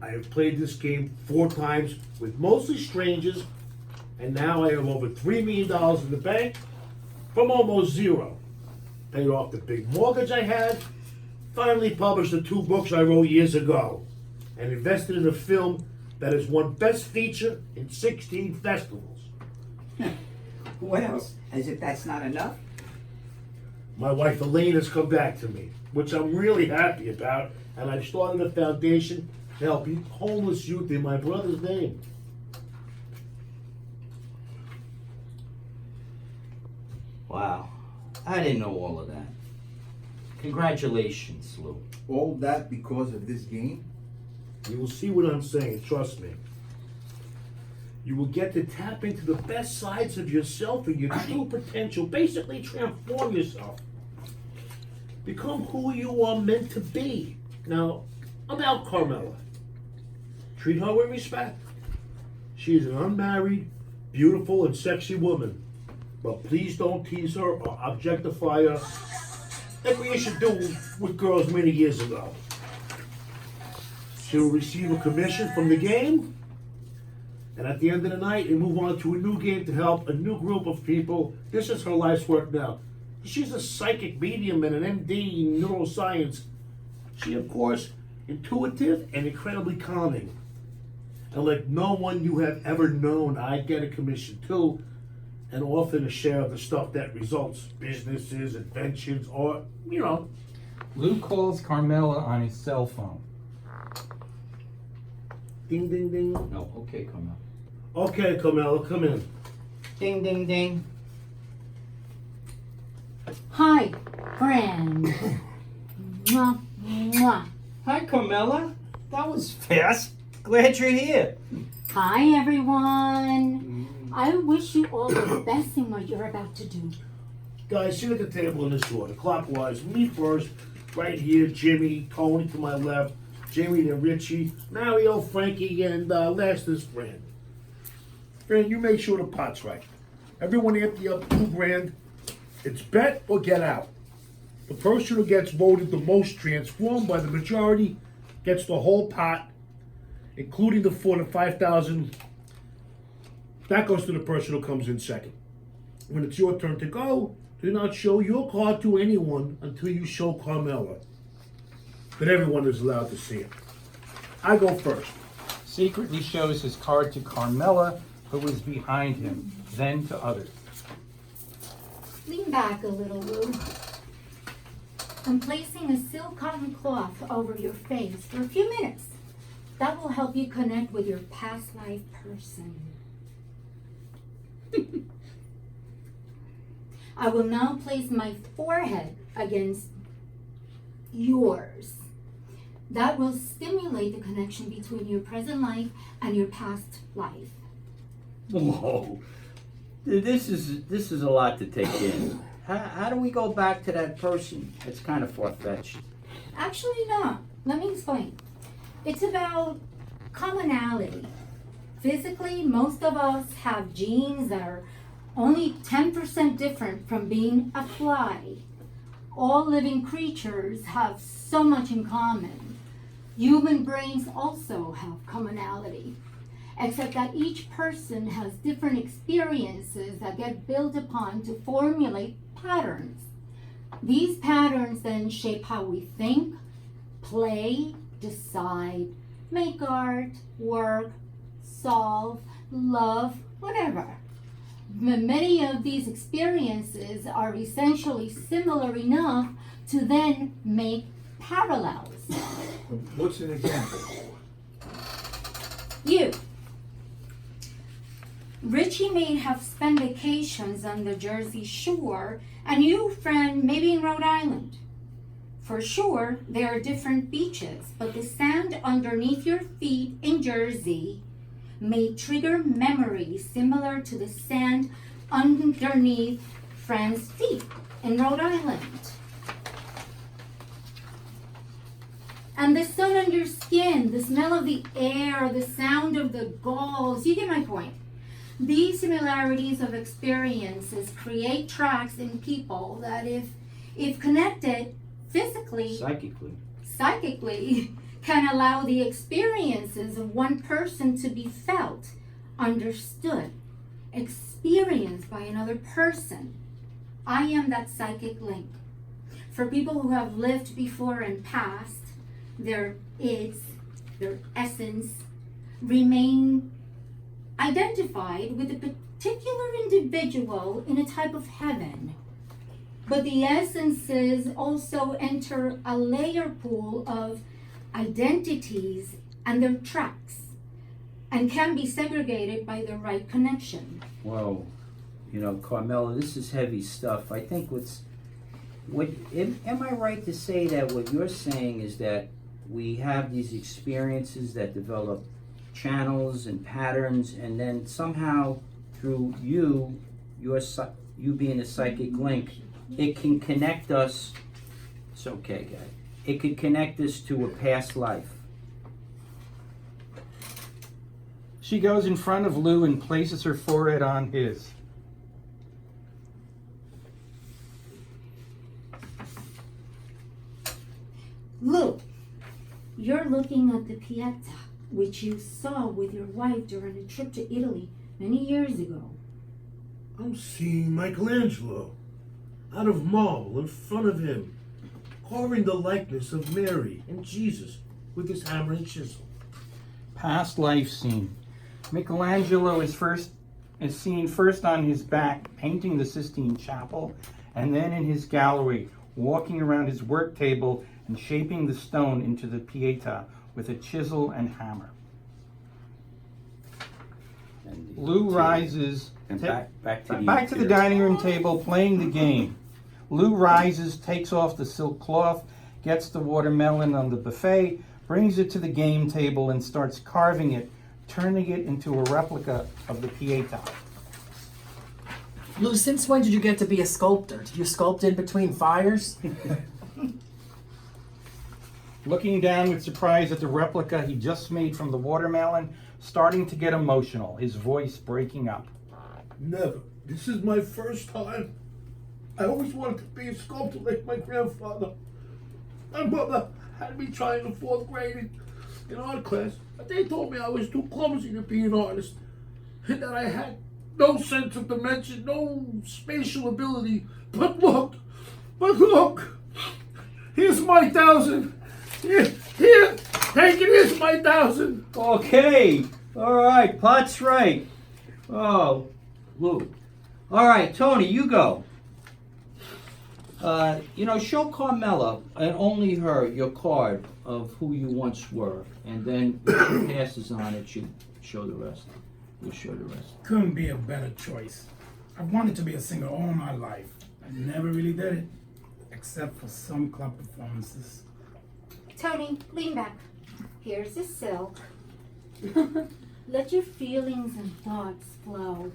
I have played this game 4 times with mostly strangers, and now I have over $3 million in the bank from almost zero. Paid off the big mortgage I had, finally published the 2 books I wrote years ago, and invested in a film that has won Best Feature in 16 festivals. What else? As if that's not enough? My wife Elaine has come back to me, which I'm really happy about, and I've started a foundation to help homeless youth in my brother's name. Wow, I didn't know all of that. Congratulations, Lou. All that because of this game? You will see what I'm saying, trust me. You will get to tap into the best sides of yourself and your true potential. Basically transform yourself. Become who you are meant to be. Now, about Carmela. Treat her with respect. She is an unmarried, beautiful, and sexy woman. But please don't tease her or objectify her like we used to do with girls many years ago. She will receive a commission from the game, and at the end of the night, they move on to a new game to help a new group of people. This is her life's work now. She's a psychic medium and an MD in neuroscience. She, of course, intuitive and incredibly calming. And like no one you have ever known, I get a commission too, and often a share of the stuff that results. Businesses, inventions, or, Lou calls Carmela on his cell phone. Ding, ding, ding. No, okay, Carmela. Okay, Carmela, come in. Ding, ding, ding. Hi, Fran. Mwah, mwah. Hi, Carmela. That was fast. Glad you're here. Hi, everyone. I wish you all the best in what you're about to do. Guys, sit at the table in this order, clockwise. Me first, right here, Jimmy, Tony to my left, Jamie to Richie, Mario, Frankie, and last is Fran. Fran, you make sure the pot's right. Everyone empty up $2,000. It's bet or get out. The person who gets voted the most transformed by the majority gets the whole pot, including the 4,000 to 5,000 That goes to the person who comes in second. When it's your turn to go, do not show your card to anyone until you show Carmela. But everyone is allowed to see it. I go first. Secretly shows his card to Carmela, who is behind him, then to others. Lean back a little, Lou. I'm placing a silk cotton cloth over your face for a few minutes. That will help you connect with your past life person. I will now place my forehead against yours. That will stimulate the connection between your present life and your past life. Whoa. This is a lot to take in. How do we go back to that person? It's kind of far-fetched. Actually not. Let me explain. It's about commonality. Physically, most of us have genes that are only 10% different from being a fly. All living creatures have so much in common. Human brains also have commonality, except that each person has different experiences that get built upon to formulate patterns. These patterns then shape how we think, play, decide, make art, work, solve, love, whatever. Many of these experiences are essentially similar enough to then make parallels. What's an example? You. Richie may have spent vacations on the Jersey Shore, and you, Fran, maybe in Rhode Island. For sure, there are different beaches, but the sand underneath your feet in Jersey may trigger memories similar to the sand underneath Fran's feet in Rhode Island. And the sun on your skin, the smell of the air, the sound of the gulls, you get my point. These similarities of experiences create tracks in people that if connected physically, psychically, can allow the experiences of one person to be felt, understood, experienced by another person. I am that psychic link. For people who have lived before and past, their essence, remain identified with a particular individual in a type of heaven. But the essences also enter a layer pool of identities and their tracks, and can be segregated by the right connection. Whoa. Carmela, this is heavy stuff. I think am I right to say that what you're saying is that we have these experiences that develop channels and patterns, and then somehow through you being a psychic link, it can connect us. It's okay, guy. It could connect us to a past life. She goes in front of Lou and places her forehead on his. Lou, you're looking at the Pieta, which you saw with your wife during a trip to Italy many years ago. I'm seeing Michelangelo out of marble in front of him, carving the likeness of Mary and Jesus with his hammer and chisel. Past life scene. Michelangelo is seen first on his back painting the Sistine Chapel, and then in his gallery walking around his work table and shaping the stone into the Pieta with a chisel and hammer. Lou rises back to the dining room table playing the game. Lou rises, takes off the silk cloth, gets the watermelon on the buffet, brings it to the game table and starts carving it, turning it into a replica of the Pieta. Lou, since when did you get to be a sculptor? Did you sculpt in between fires? Looking down with surprise at the replica he just made from the watermelon, starting to get emotional, his voice breaking up. Never. This is my first time. I always wanted to be a sculptor like my grandfather. My mother had me try in the 4th grade in art class, but they told me I was too clumsy to be an artist. that I had no sense of dimension, no spatial ability. But look, here's my 1,000. Here, take it, here's my 1,000. Okay, all right, Pot's right. Oh, Lou. All right, Tony, you go. Show Carmela, and only her, your card of who you once were. And then if she passes on it, she'll show the rest. We'll show the rest. Couldn't be a better choice. I've wanted to be a singer all my life. I never really did it, except for some club performances. Tony, lean back. Here's the silk. Let your feelings and thoughts flow.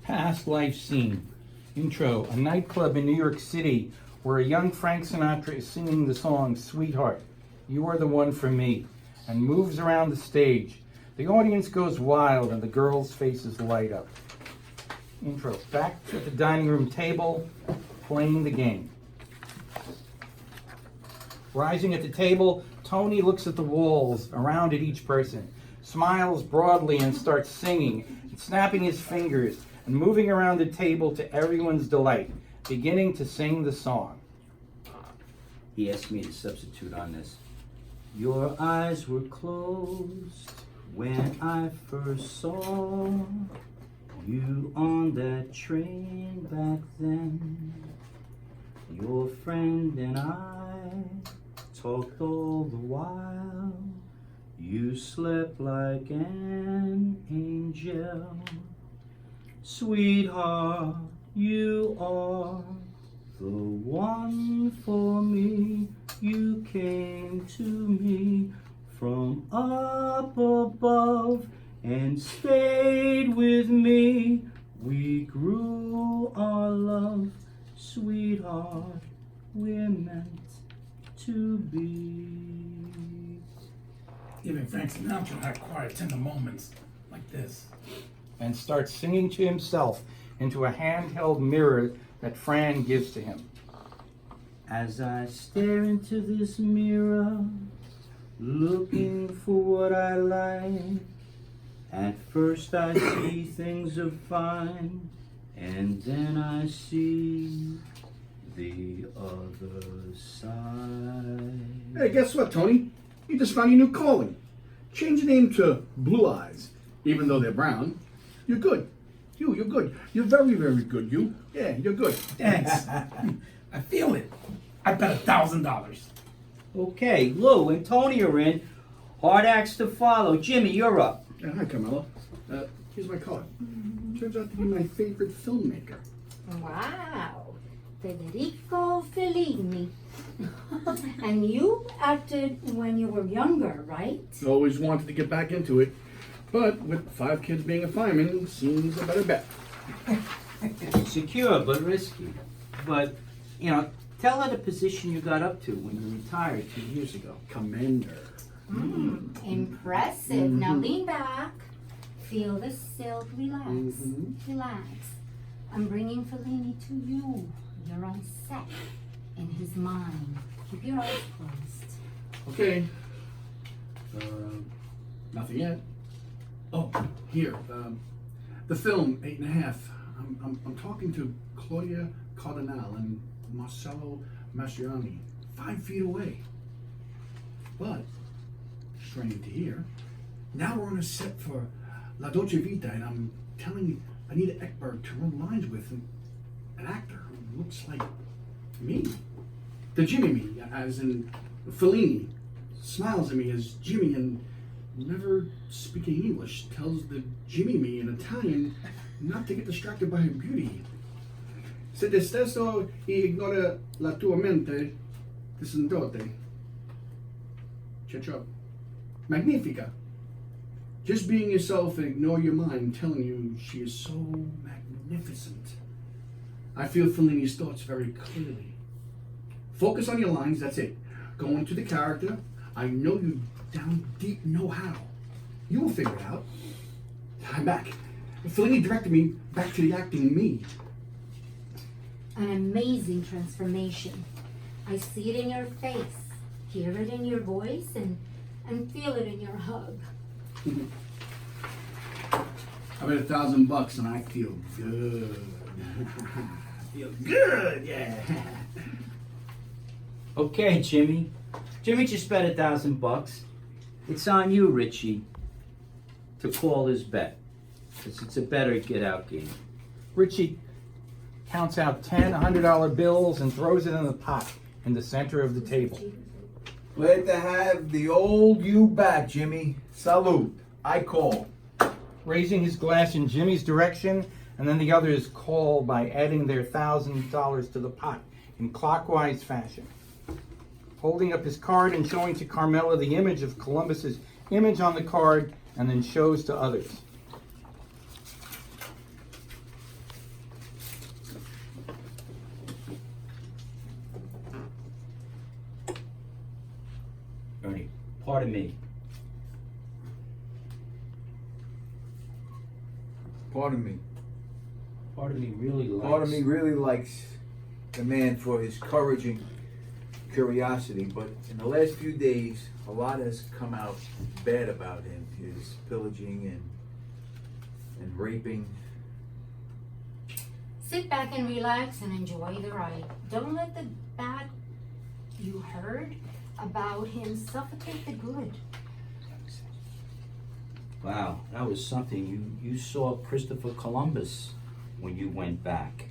Past life scene. Intro, a nightclub in New York City where a young Frank Sinatra is singing the song Sweetheart, You Are the One for Me, and moves around the stage. The audience goes wild and the girls' faces light up. Intro, back at the dining room table, playing the game. Rising at the table, Tony looks at the walls around at each person, smiles broadly and starts singing, and snapping his fingers, and moving around the table to everyone's delight, beginning to sing the song. He asked me to substitute on this. Your eyes were closed when I first saw you on that train back then. Your friend and I talked all the while. You slept like an angel. Sweetheart, you are the one for me. You came to me from up above and stayed with me. We grew our love, sweetheart, we're meant to be. Even Frank Sinatra had quiet, tender moments like this. And starts singing to himself into a handheld mirror that Fran gives to him. As I stare into this mirror, looking for what I like, at first I see things are fine, and then I see the other side. Hey, guess what, Tony? You just found your new calling. Change the name to Blue Eyes, even though they're brown. You're good. You're good. You're very, very good, you. Yeah, you're good. Thanks. I feel it. I bet $1,000. Okay, Lou and Tony are in. Hard acts to follow. Jimmy, you're up. Hi, Carmela. Here's my card. Turns out to be my favorite filmmaker. Wow, Federico Fellini. And you acted when you were younger, right? Always wanted to get back into it, but with 5 kids being a fireman seems a better bet. Secure, but risky. But, tell her the position you got up to when you retired 2 years ago. Commander. Impressive. Now lean back. Feel the silk. Relax. Relax. I'm bringing Fellini to you. You're on set. In his mind. Keep your eyes closed. Okay. Nothing yet. Oh, here. The film, 8.5. I'm talking to Claudia Cardinale and Marcello Mastroianni, 5 feet away. But, strange to hear, now we're on a set for La Dolce Vita, and I'm telling Anita Ekberg to run lines with an actor who looks like me. The Jimmy me, as in Fellini, smiles at me as Jimmy and never speaking English, tells the Jimmy me in Italian not to get distracted by her beauty. Se te stesso ignora la tua mente, disindote. Catch up. Magnifica. Just being yourself and ignore your mind telling you she is so magnificent. I feel Fellini's thoughts very clearly. Focus on your lines, that's it. Go into the character. I know you down deep know how. You will figure it out. I'm back. Fellini directed me back to the acting me. An amazing transformation. I see it in your face, hear it in your voice, and feel it in your hug. I bet $1,000 and I feel good. Feel good, yeah. Okay, Jimmy. Jimmy just bet $1,000. It's on you, Richie, to call his bet. Because it's a better get-out game. Richie counts out 10 $100 bills and throws it in the pot in the center of the table. Glad to have the old you back, Jimmy. Salute. I call. Raising his glass in Jimmy's direction, and then the others call by adding their $1,000 to the pot in clockwise fashion. Holding up his card and showing to Carmela the image of Columbus's image on the card, and then shows to others. Ernie, pardon me. Pardon me. Part of me really likes... Part of me really likes the man for his courage and curiosity, but in the last few days, a lot has come out bad about him. His pillaging and raping. Sit back and relax and enjoy the ride. Don't let the bad you heard about him suffocate the good. Wow, that was something. You saw Christopher Columbus when you went back.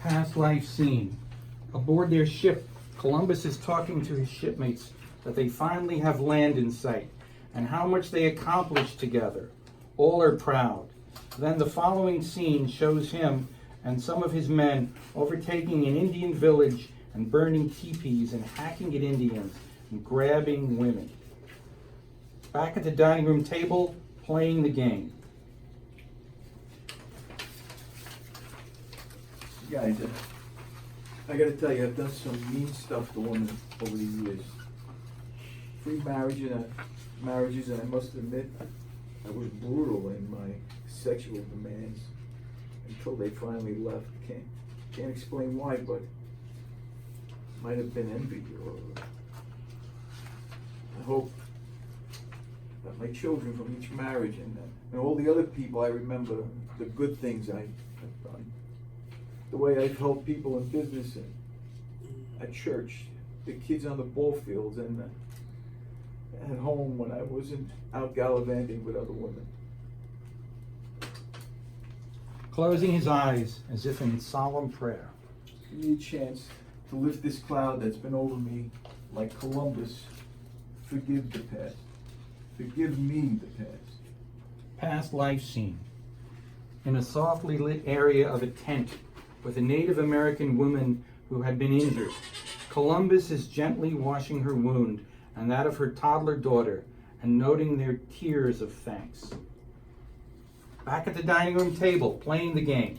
Past life scene. Aboard their ship, Columbus is talking to his shipmates that they finally have land in sight and how much they accomplished together. All are proud. Then the following scene shows him and some of his men overtaking an Indian village and burning teepees and hacking at Indians and grabbing women. Back at the dining room table, playing the game. Guys, I gotta tell you, I've done some mean stuff to women over the years. Free marriages, and I must admit, I was brutal in my sexual demands until they finally left. Can't explain why, but might have been envy, or I hope that my children from each marriage and all the other people, I remember the good things I've done. The way I've helped people in business and at church, the kids on the ball fields, and at home when I wasn't out gallivanting with other women. Closing his eyes as if in solemn prayer. Give me a chance to lift this cloud that's been over me like Columbus. Forgive the past. Forgive me the past. Past life scene. In a softly lit area of a tent with a Native American woman who had been injured, Columbus is gently washing her wound and that of her toddler daughter and noting their tears of thanks. Back at the dining room table, playing the game.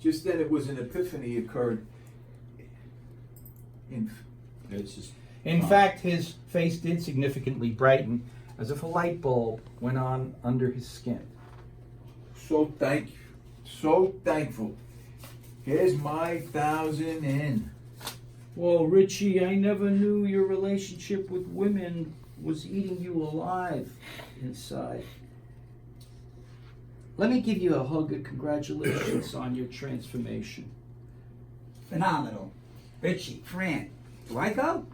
Just then it was an epiphany occurred. In fact, his face did significantly brighten, as if a light bulb went on under his skin. So thankful. Here's my 1,000 in. Well, Richie, I never knew your relationship with women was eating you alive inside. Let me give you a hug of congratulations on your transformation. Phenomenal. Richie, Fran, do I go?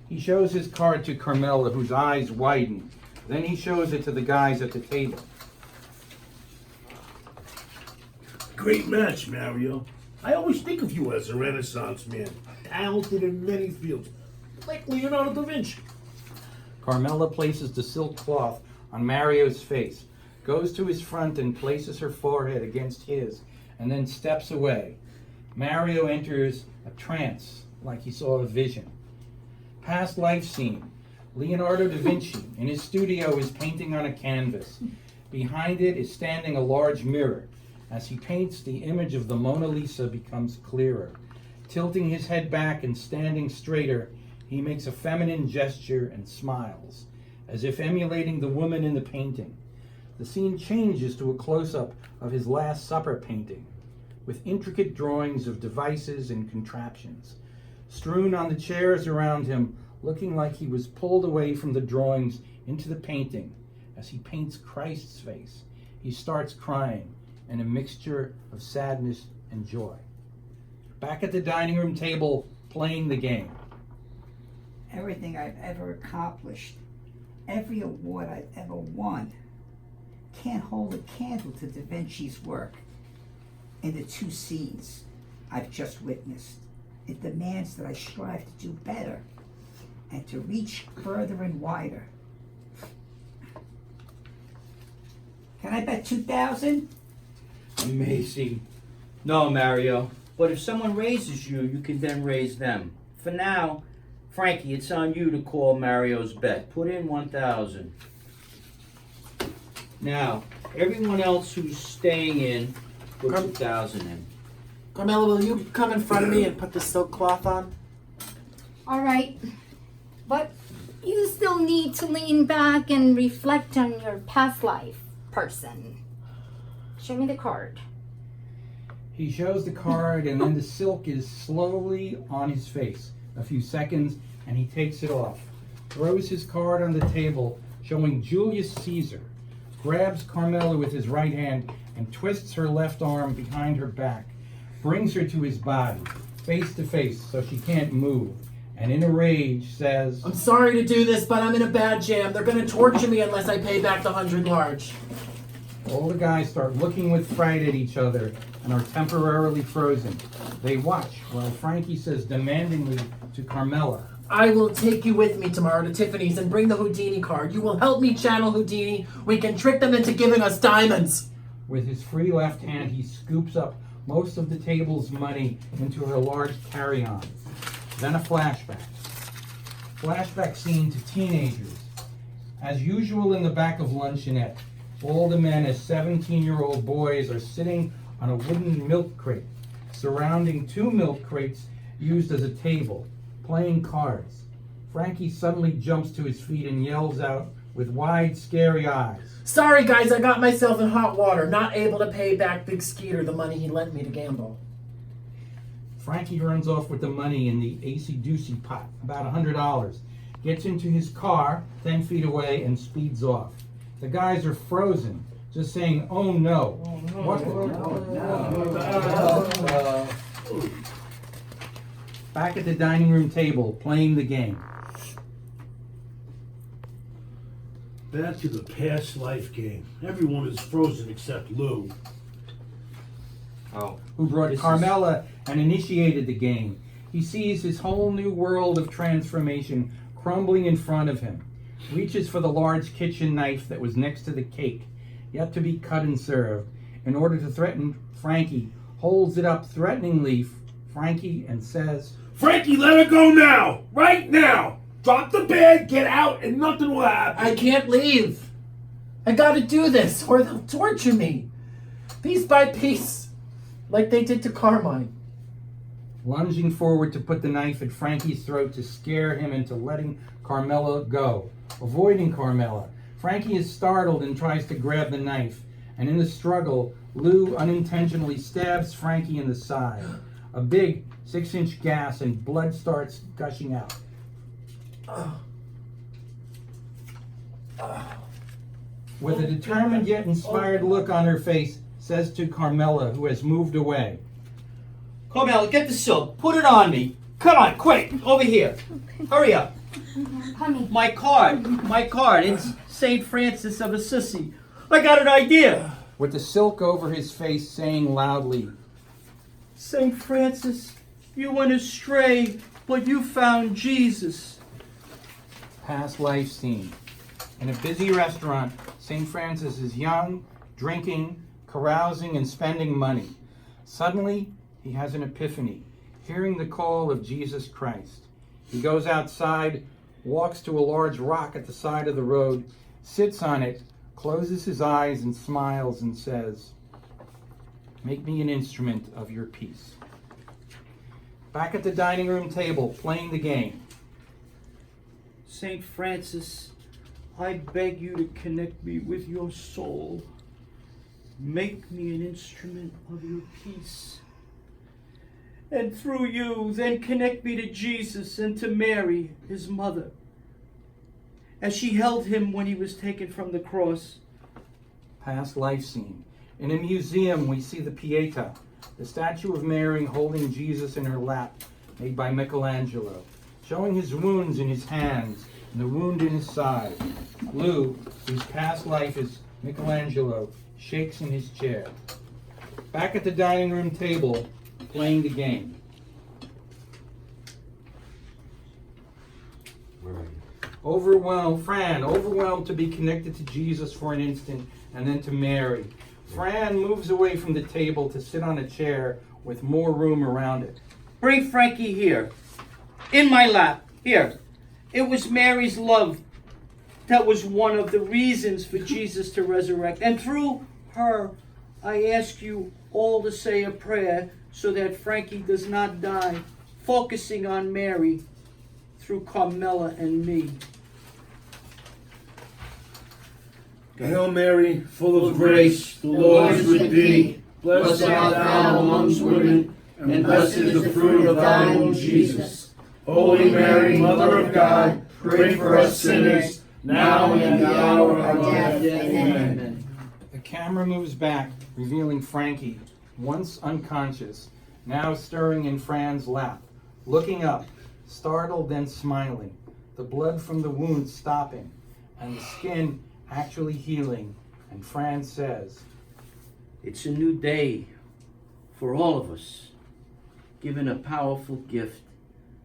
He shows his card to Carmela, whose eyes widen. Then he shows it to the guys at the table. Great match, Mario. I always think of you as a Renaissance man, talented in many fields, like Leonardo da Vinci. Carmela places the silk cloth on Mario's face, goes to his front and places her forehead against his, and then steps away. Mario enters a trance, like he saw a vision. Past life scene. Leonardo da Vinci in his studio is painting on a canvas. Behind it is standing a large mirror. As he paints, the image of the Mona Lisa becomes clearer. Tilting his head back and standing straighter, he makes a feminine gesture and smiles, as if emulating the woman in the painting. The scene changes to a close-up of his Last Supper painting, with intricate drawings of devices and contraptions. Strewn on the chairs around him looking like he was pulled away from the drawings into the painting. As he paints Christ's face, he starts crying in a mixture of sadness and joy. Back at the dining room table, playing the game. Everything I've ever accomplished, every award I've ever won, can't hold a candle to Da Vinci's work. In the 2 scenes I've just witnessed, it demands that I strive to do better and to reach further and wider. Can I bet 2,000? Amazing. No, Mario. But if someone raises you, you can then raise them. For now, Frankie, it's on you to call Mario's bet. Put in 1,000. Now, everyone else who's staying in, put 2,000 in. Carmela, will you come in front of me and put the silk cloth on? All right, but you still need to lean back and reflect on your past life, person. Show me the card. He shows the card, and then the silk is slowly on his face. A few seconds, and he takes it off. Throws his card on the table, showing Julius Caesar. Grabs Carmela with his right hand and twists her left arm behind her back. Brings her to his body, face to face, so she can't move. And in a rage says, I'm sorry to do this, but I'm in a bad jam. They're gonna torture me unless I pay back the 100 large. All the guys start looking with fright at each other and are temporarily frozen. They watch while Frankie says demandingly to Carmela, I will take you with me tomorrow to Tiffany's and bring the Houdini card. You will help me channel Houdini. We can trick them into giving us diamonds. With his free left hand, he scoops up most of the table's money into her large carry-on. Then a flashback. Flashback scene to teenagers. As usual in the back of luncheonette, all the men as 17-year-old boys are sitting on a wooden milk crate, surrounding 2 milk crates used as a table, playing cards. Frankie suddenly jumps to his feet and yells out with wide, scary eyes. Sorry guys, I got myself in hot water, not able to pay back Big Skeeter the money he lent me to gamble. Frankie runs off with the money in the AC-doocy pot, about $100, gets into his car 10 feet away and speeds off. The guys are frozen, just saying, oh no. Back at the dining room table, playing the game. Back to the past life game. Everyone is frozen except Lou. Who brought Carmela and initiated the game. He sees his whole new world of transformation crumbling in front of him. Reaches for the large kitchen knife that was next to the cake, yet to be cut and served. In order to threaten Frankie, holds it up threateningly, Frankie, and says, Frankie, let her go now! Right now! Drop the bag, get out, and nothing will happen. I can't leave. I gotta do this, or they'll torture me. Piece by piece, like they did to Carmine. Lunging forward to put the knife at Frankie's throat to scare him into letting Carmela go. Avoiding Carmela, Frankie is startled and tries to grab the knife, and in the struggle, Lou unintentionally stabs Frankie in the side. A big 6-inch gas and blood starts gushing out. With a determined yet inspired look on her face, says to Carmela, who has moved away, Carmela, get the silk. Put it on me. Come on, quick. Over here. Hurry up. Honey. My card. It's St. Francis of Assisi. I got an idea. With the silk over his face, saying loudly, St. Francis, you went astray, but you found Jesus. Past life scene. In a busy restaurant, St. Francis is young, drinking, carousing, and spending money. Suddenly, he has an epiphany, hearing the call of Jesus Christ. He goes outside, walks to a large rock at the side of the road, sits on it, closes his eyes and smiles and says, make me an instrument of your peace. Back at the dining room table, playing the game. St. Francis, I beg you to connect me with your soul. Make me an instrument of your peace. and through you, then connect me to Jesus and to Mary, his mother, as she held him when he was taken from the cross. Past life scene. In a museum, we see the Pietà, the statue of Mary holding Jesus in her lap, made by Michelangelo, showing his wounds in his hands and the wound in his side. Lou, whose past life is Michelangelo, shakes in his chair. Back at the dining room table, playing the game. Overwhelmed to be connected to Jesus for an instant, and then to Mary. Fran moves away from the table to sit on a chair with more room around it. Bring Frankie here, in my lap, here. It was Mary's love that was one of the reasons for Jesus to resurrect. And through her, I ask you all to say a prayer so that Frankie does not die, focusing on Mary through Carmela and me. Hail Mary, full of grace, the Lord is with thee. Blessed art thou amongst women, and blessed is the fruit of thy womb, Jesus. Holy Mary, Mother of God, pray for us sinners, now and in the hour of our death. Amen. The camera moves back, revealing Frankie, once unconscious, now stirring in Fran's lap, looking up, startled then smiling, the blood from the wound stopping, and the skin actually healing. And Fran says, It's a new day for all of us, given a powerful gift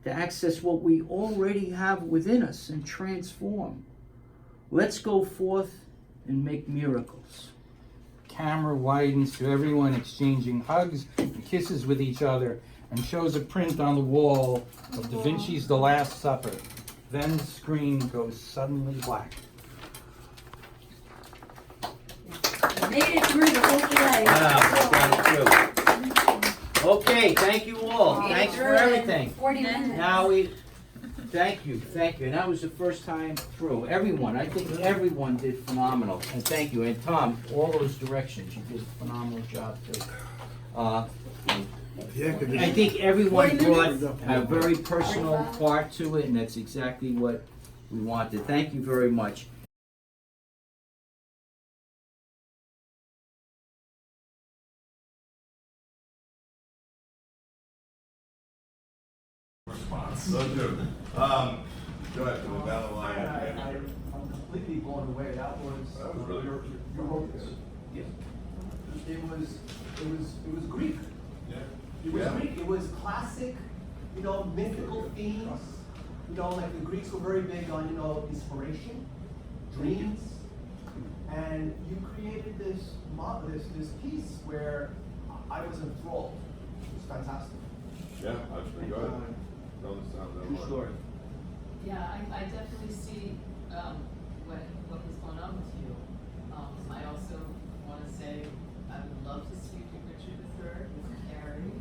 to access what we already have within us and transform. Let's go forth and make miracles. Camera widens to everyone exchanging hugs and kisses with each other, and shows a print on the wall of Da Vinci's The Last Supper. Then the screen goes suddenly black. Made it through the whole play. Wow, thank you. Okay, thank you all. Thanks for everything. 40 minutes. Now thank you. And that was the first time through. Everyone, I think everyone did phenomenal. And thank you. And Tom, all those directions, you did a phenomenal job too. I think everyone brought a very personal part to it, and that's exactly what we wanted. Thank you very much. So true. Go ahead, go down the line. I'm completely blown away. That was really your focus. Yeah. It was Greek. Yeah. It was Greek. It was classic, mythical themes. Like the Greeks were very big on, inspiration, dreams, and you created this piece where I was enthralled. It was fantastic. Yeah, that's pretty good. True story. Yeah, I definitely see what was going on with you. I also want to say I would love to see Richard III with Carrie,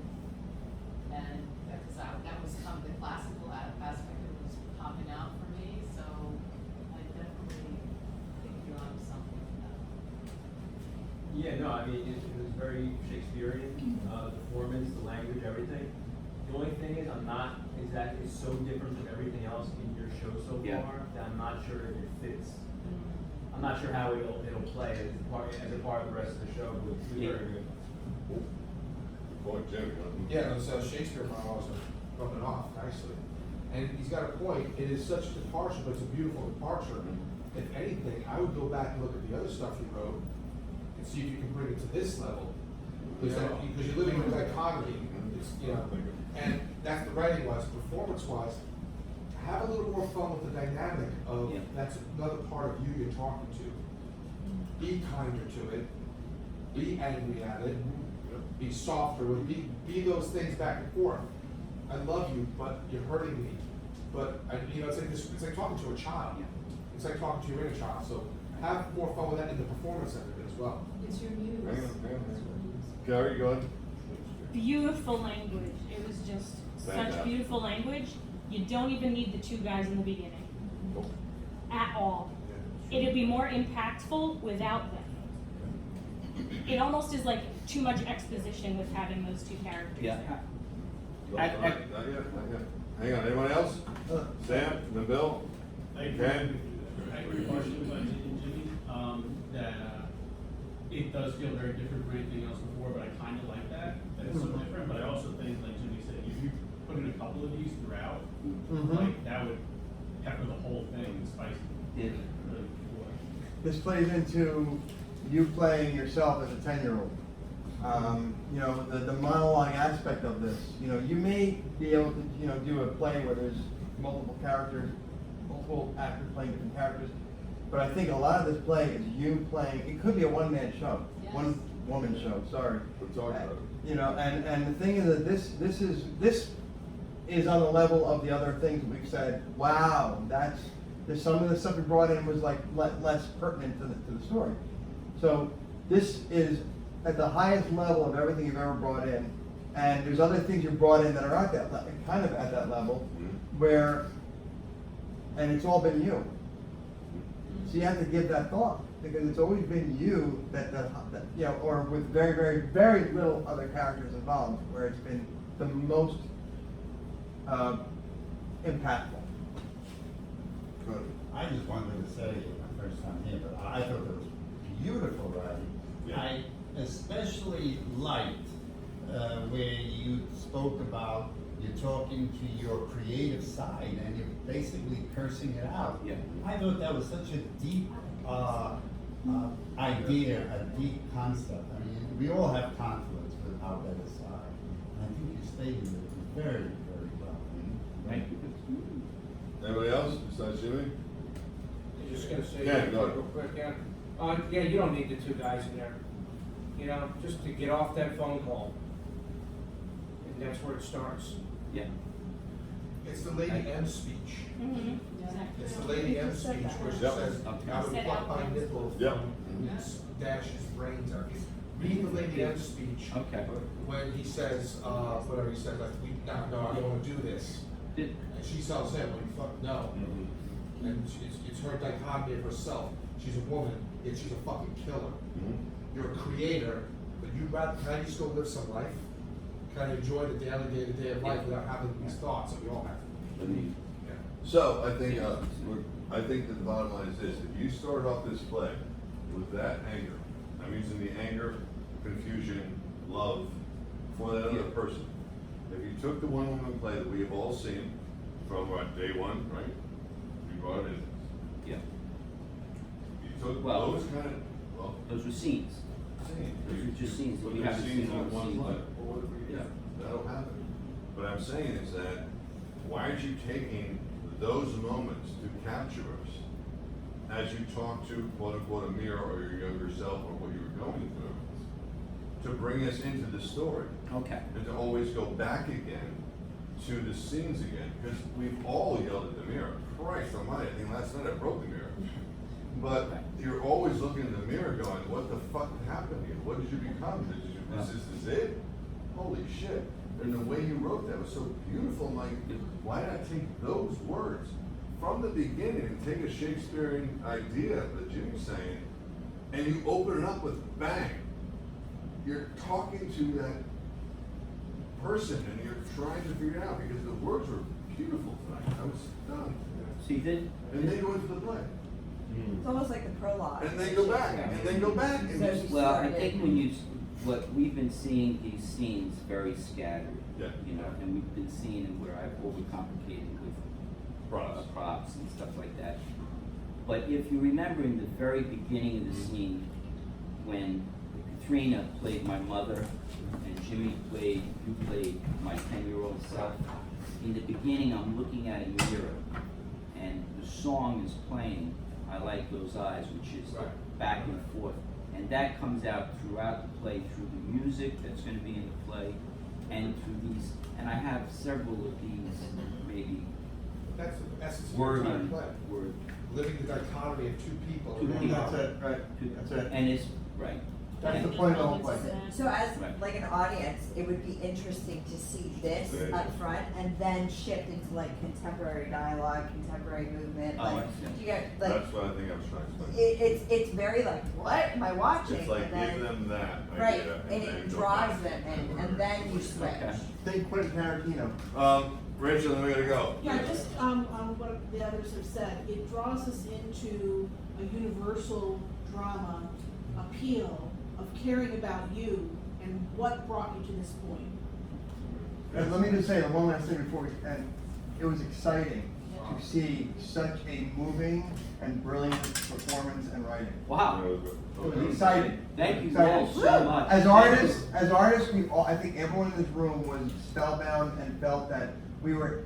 and because that was kind of the classical aspect that was popping out for me. So I definitely think you're onto something with that. Yeah, no, I mean it was very Shakespearean. The performance, the language, everything. The only thing is, it's so different from everything else in your show so far that I'm not sure if it fits. I'm not sure how it'll play as a part of the rest of the show, but it's very good. Yeah, those Shakespeare monologues are rubbing off nicely. And he's got a point. It is such a departure, but it's a beautiful departure. If anything, I would go back and look at the other stuff you wrote and see if you can bring it to this level. Because you're living in a dichotomy. And that's the writing-wise. Performance-wise, have a little more fun with the dynamic of that's another part of you you're talking to. Be kinder to it. Be angry at it. Be softer with it. Be those things back and forth. I love you, but you're hurting me. But it's like talking to a child. It's like talking to your inner child. So have more fun with that in the performance end of it as well. It's your muse. Gary, go ahead. Beautiful language. It was just such beautiful language. You don't even need the two guys in the beginning at all. It'd be more impactful without them. It almost is like too much exposition with having those two characters. Yeah. Not yet, not yet. Hang on, anyone else? Sam, then Bill? Ken? I have a question about Jimmy, that it does feel very different from anything else before, but I kind of like that it's so different. But I also think, like Jimmy said, if you put in a couple of these throughout, like that would pepper the whole thing and spice it really cool. This plays into you playing yourself as a 10-year-old. You know, the monologue aspect of this. You know, you may be able to, you know, do a play where there's multiple characters, multiple actors playing different characters. But I think a lot of this play is you playing. It could be a one-man show, one-woman show. Sorry. We'll talk about it. You know, and the thing is that this is on the level of the other things we've said. Wow, there's some of the stuff we brought in was like less pertinent to the story. So this is at the highest level of everything you've ever brought in, and there's other things you brought in that are at that kind of at that level, where, and it's all been you. So you have to give that thought, because it's always been you that you know, or with very, very, very little other characters involved, where it's been the most impactful. Good. I just wanted to say, my first time here, but I thought it was beautiful writing. Yeah. I especially liked where you spoke about you're talking to your creative side and you're basically cursing it out. Yeah. I thought that was such a deep idea, a deep concept. I mean, we all have conflicts with our better side. And I think you stated it very, very well. Thank you. Anybody else besides Jimmy? I'm just gonna say, Yeah, go ahead. real quick, yeah, you don't need the two guys in there. You know, just to get off that phone call. And that's where it starts. Yeah. It's the Lady M speech. Exactly. It's the Lady M speech where she Yep. says, I would pluck my nipple Yep. from dash his brains out. Read the Lady M speech. Okay. When he says, whatever he says, like, no, I don't wanna do this. And she tells him, well, you fuck no. And it's her dichotomy of herself. She's a woman, yet she's a fucking killer. You're a creator, but can I just go live some life? Can I enjoy the daily day-to-day of life without having these thoughts that we all have? Yeah. So I think that the bottom line is this: if you start off this play with that anger, I'm using the anger, confusion, love for that other person. If you took the one-woman play that we have all seen from day one, right? You brought it in. Yeah. You took those kind of those were scenes. Those were just scenes that But we they're haven't scenes seen on on one scene. play. Yeah, that'll happen. What I'm saying is that why aren't you taking those moments to capture us as you talk to quote unquote a mirror or your younger self or what you were going through to bring us into the story? Okay. And to always go back again to the scenes again, because we've all yelled at the mirror. Christ almighty, I think last night I broke the mirror. But you're always looking in the mirror going, what the fuck happened here? What did you become? This is it? Holy shit. And the way you wrote that was so beautiful. I'm like, why not take those words from the beginning and take a Shakespearean idea that Jimmy's saying, and you open it up with bang. You're talking to that person and you're trying to figure it out because the words were beautiful tonight. I was stunned. So you did? And they go into the play. It's almost like the prologue. And they go back, and they go back. And So just, Well, I think what we've been seeing these scenes very scattered. Yeah. You know, and we've been seeing it where I've overcomplicated with props and stuff like that. But if you remember in the very beginning of the scene, when Katrina played my mother and Jimmy you played my 10-year-old self. In the beginning, I'm looking at a mirror, and the song is playing. I Like Those Eyes, which is back and forth. And that comes out throughout the play, through the music that's going to be in the play, and through these, and I have several of these, maybe That's the essence of word your and play. word. Living the dichotomy of two people. Two people. That's it, right. And it's, right. That's the point of the whole play. So as like an audience, it would be interesting to see this up front and then shift into like contemporary dialogue, contemporary movement. Like, you get like That's what I think I was trying to explain. it's very like, what am I watching? It's like, and then, give them that right, idea, and then it go draws back. them in, and then you switch. Think Quentin Tarantino. Rachel, then we gotta go. Yeah, just on what the others have said, it draws us into a universal drama appeal of caring about you and what brought you to this point. And let me just say one last thing before we end. It was exciting to see such a moving and brilliant performance and writing. Wow. It was exciting. Thank you Exciting. all so much. As artists, we all, I think everyone in this room was spellbound and felt that we were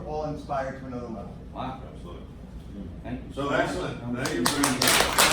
all inspired to another level. Wow. Absolutely. Thank you. So excellent. Thank you very much.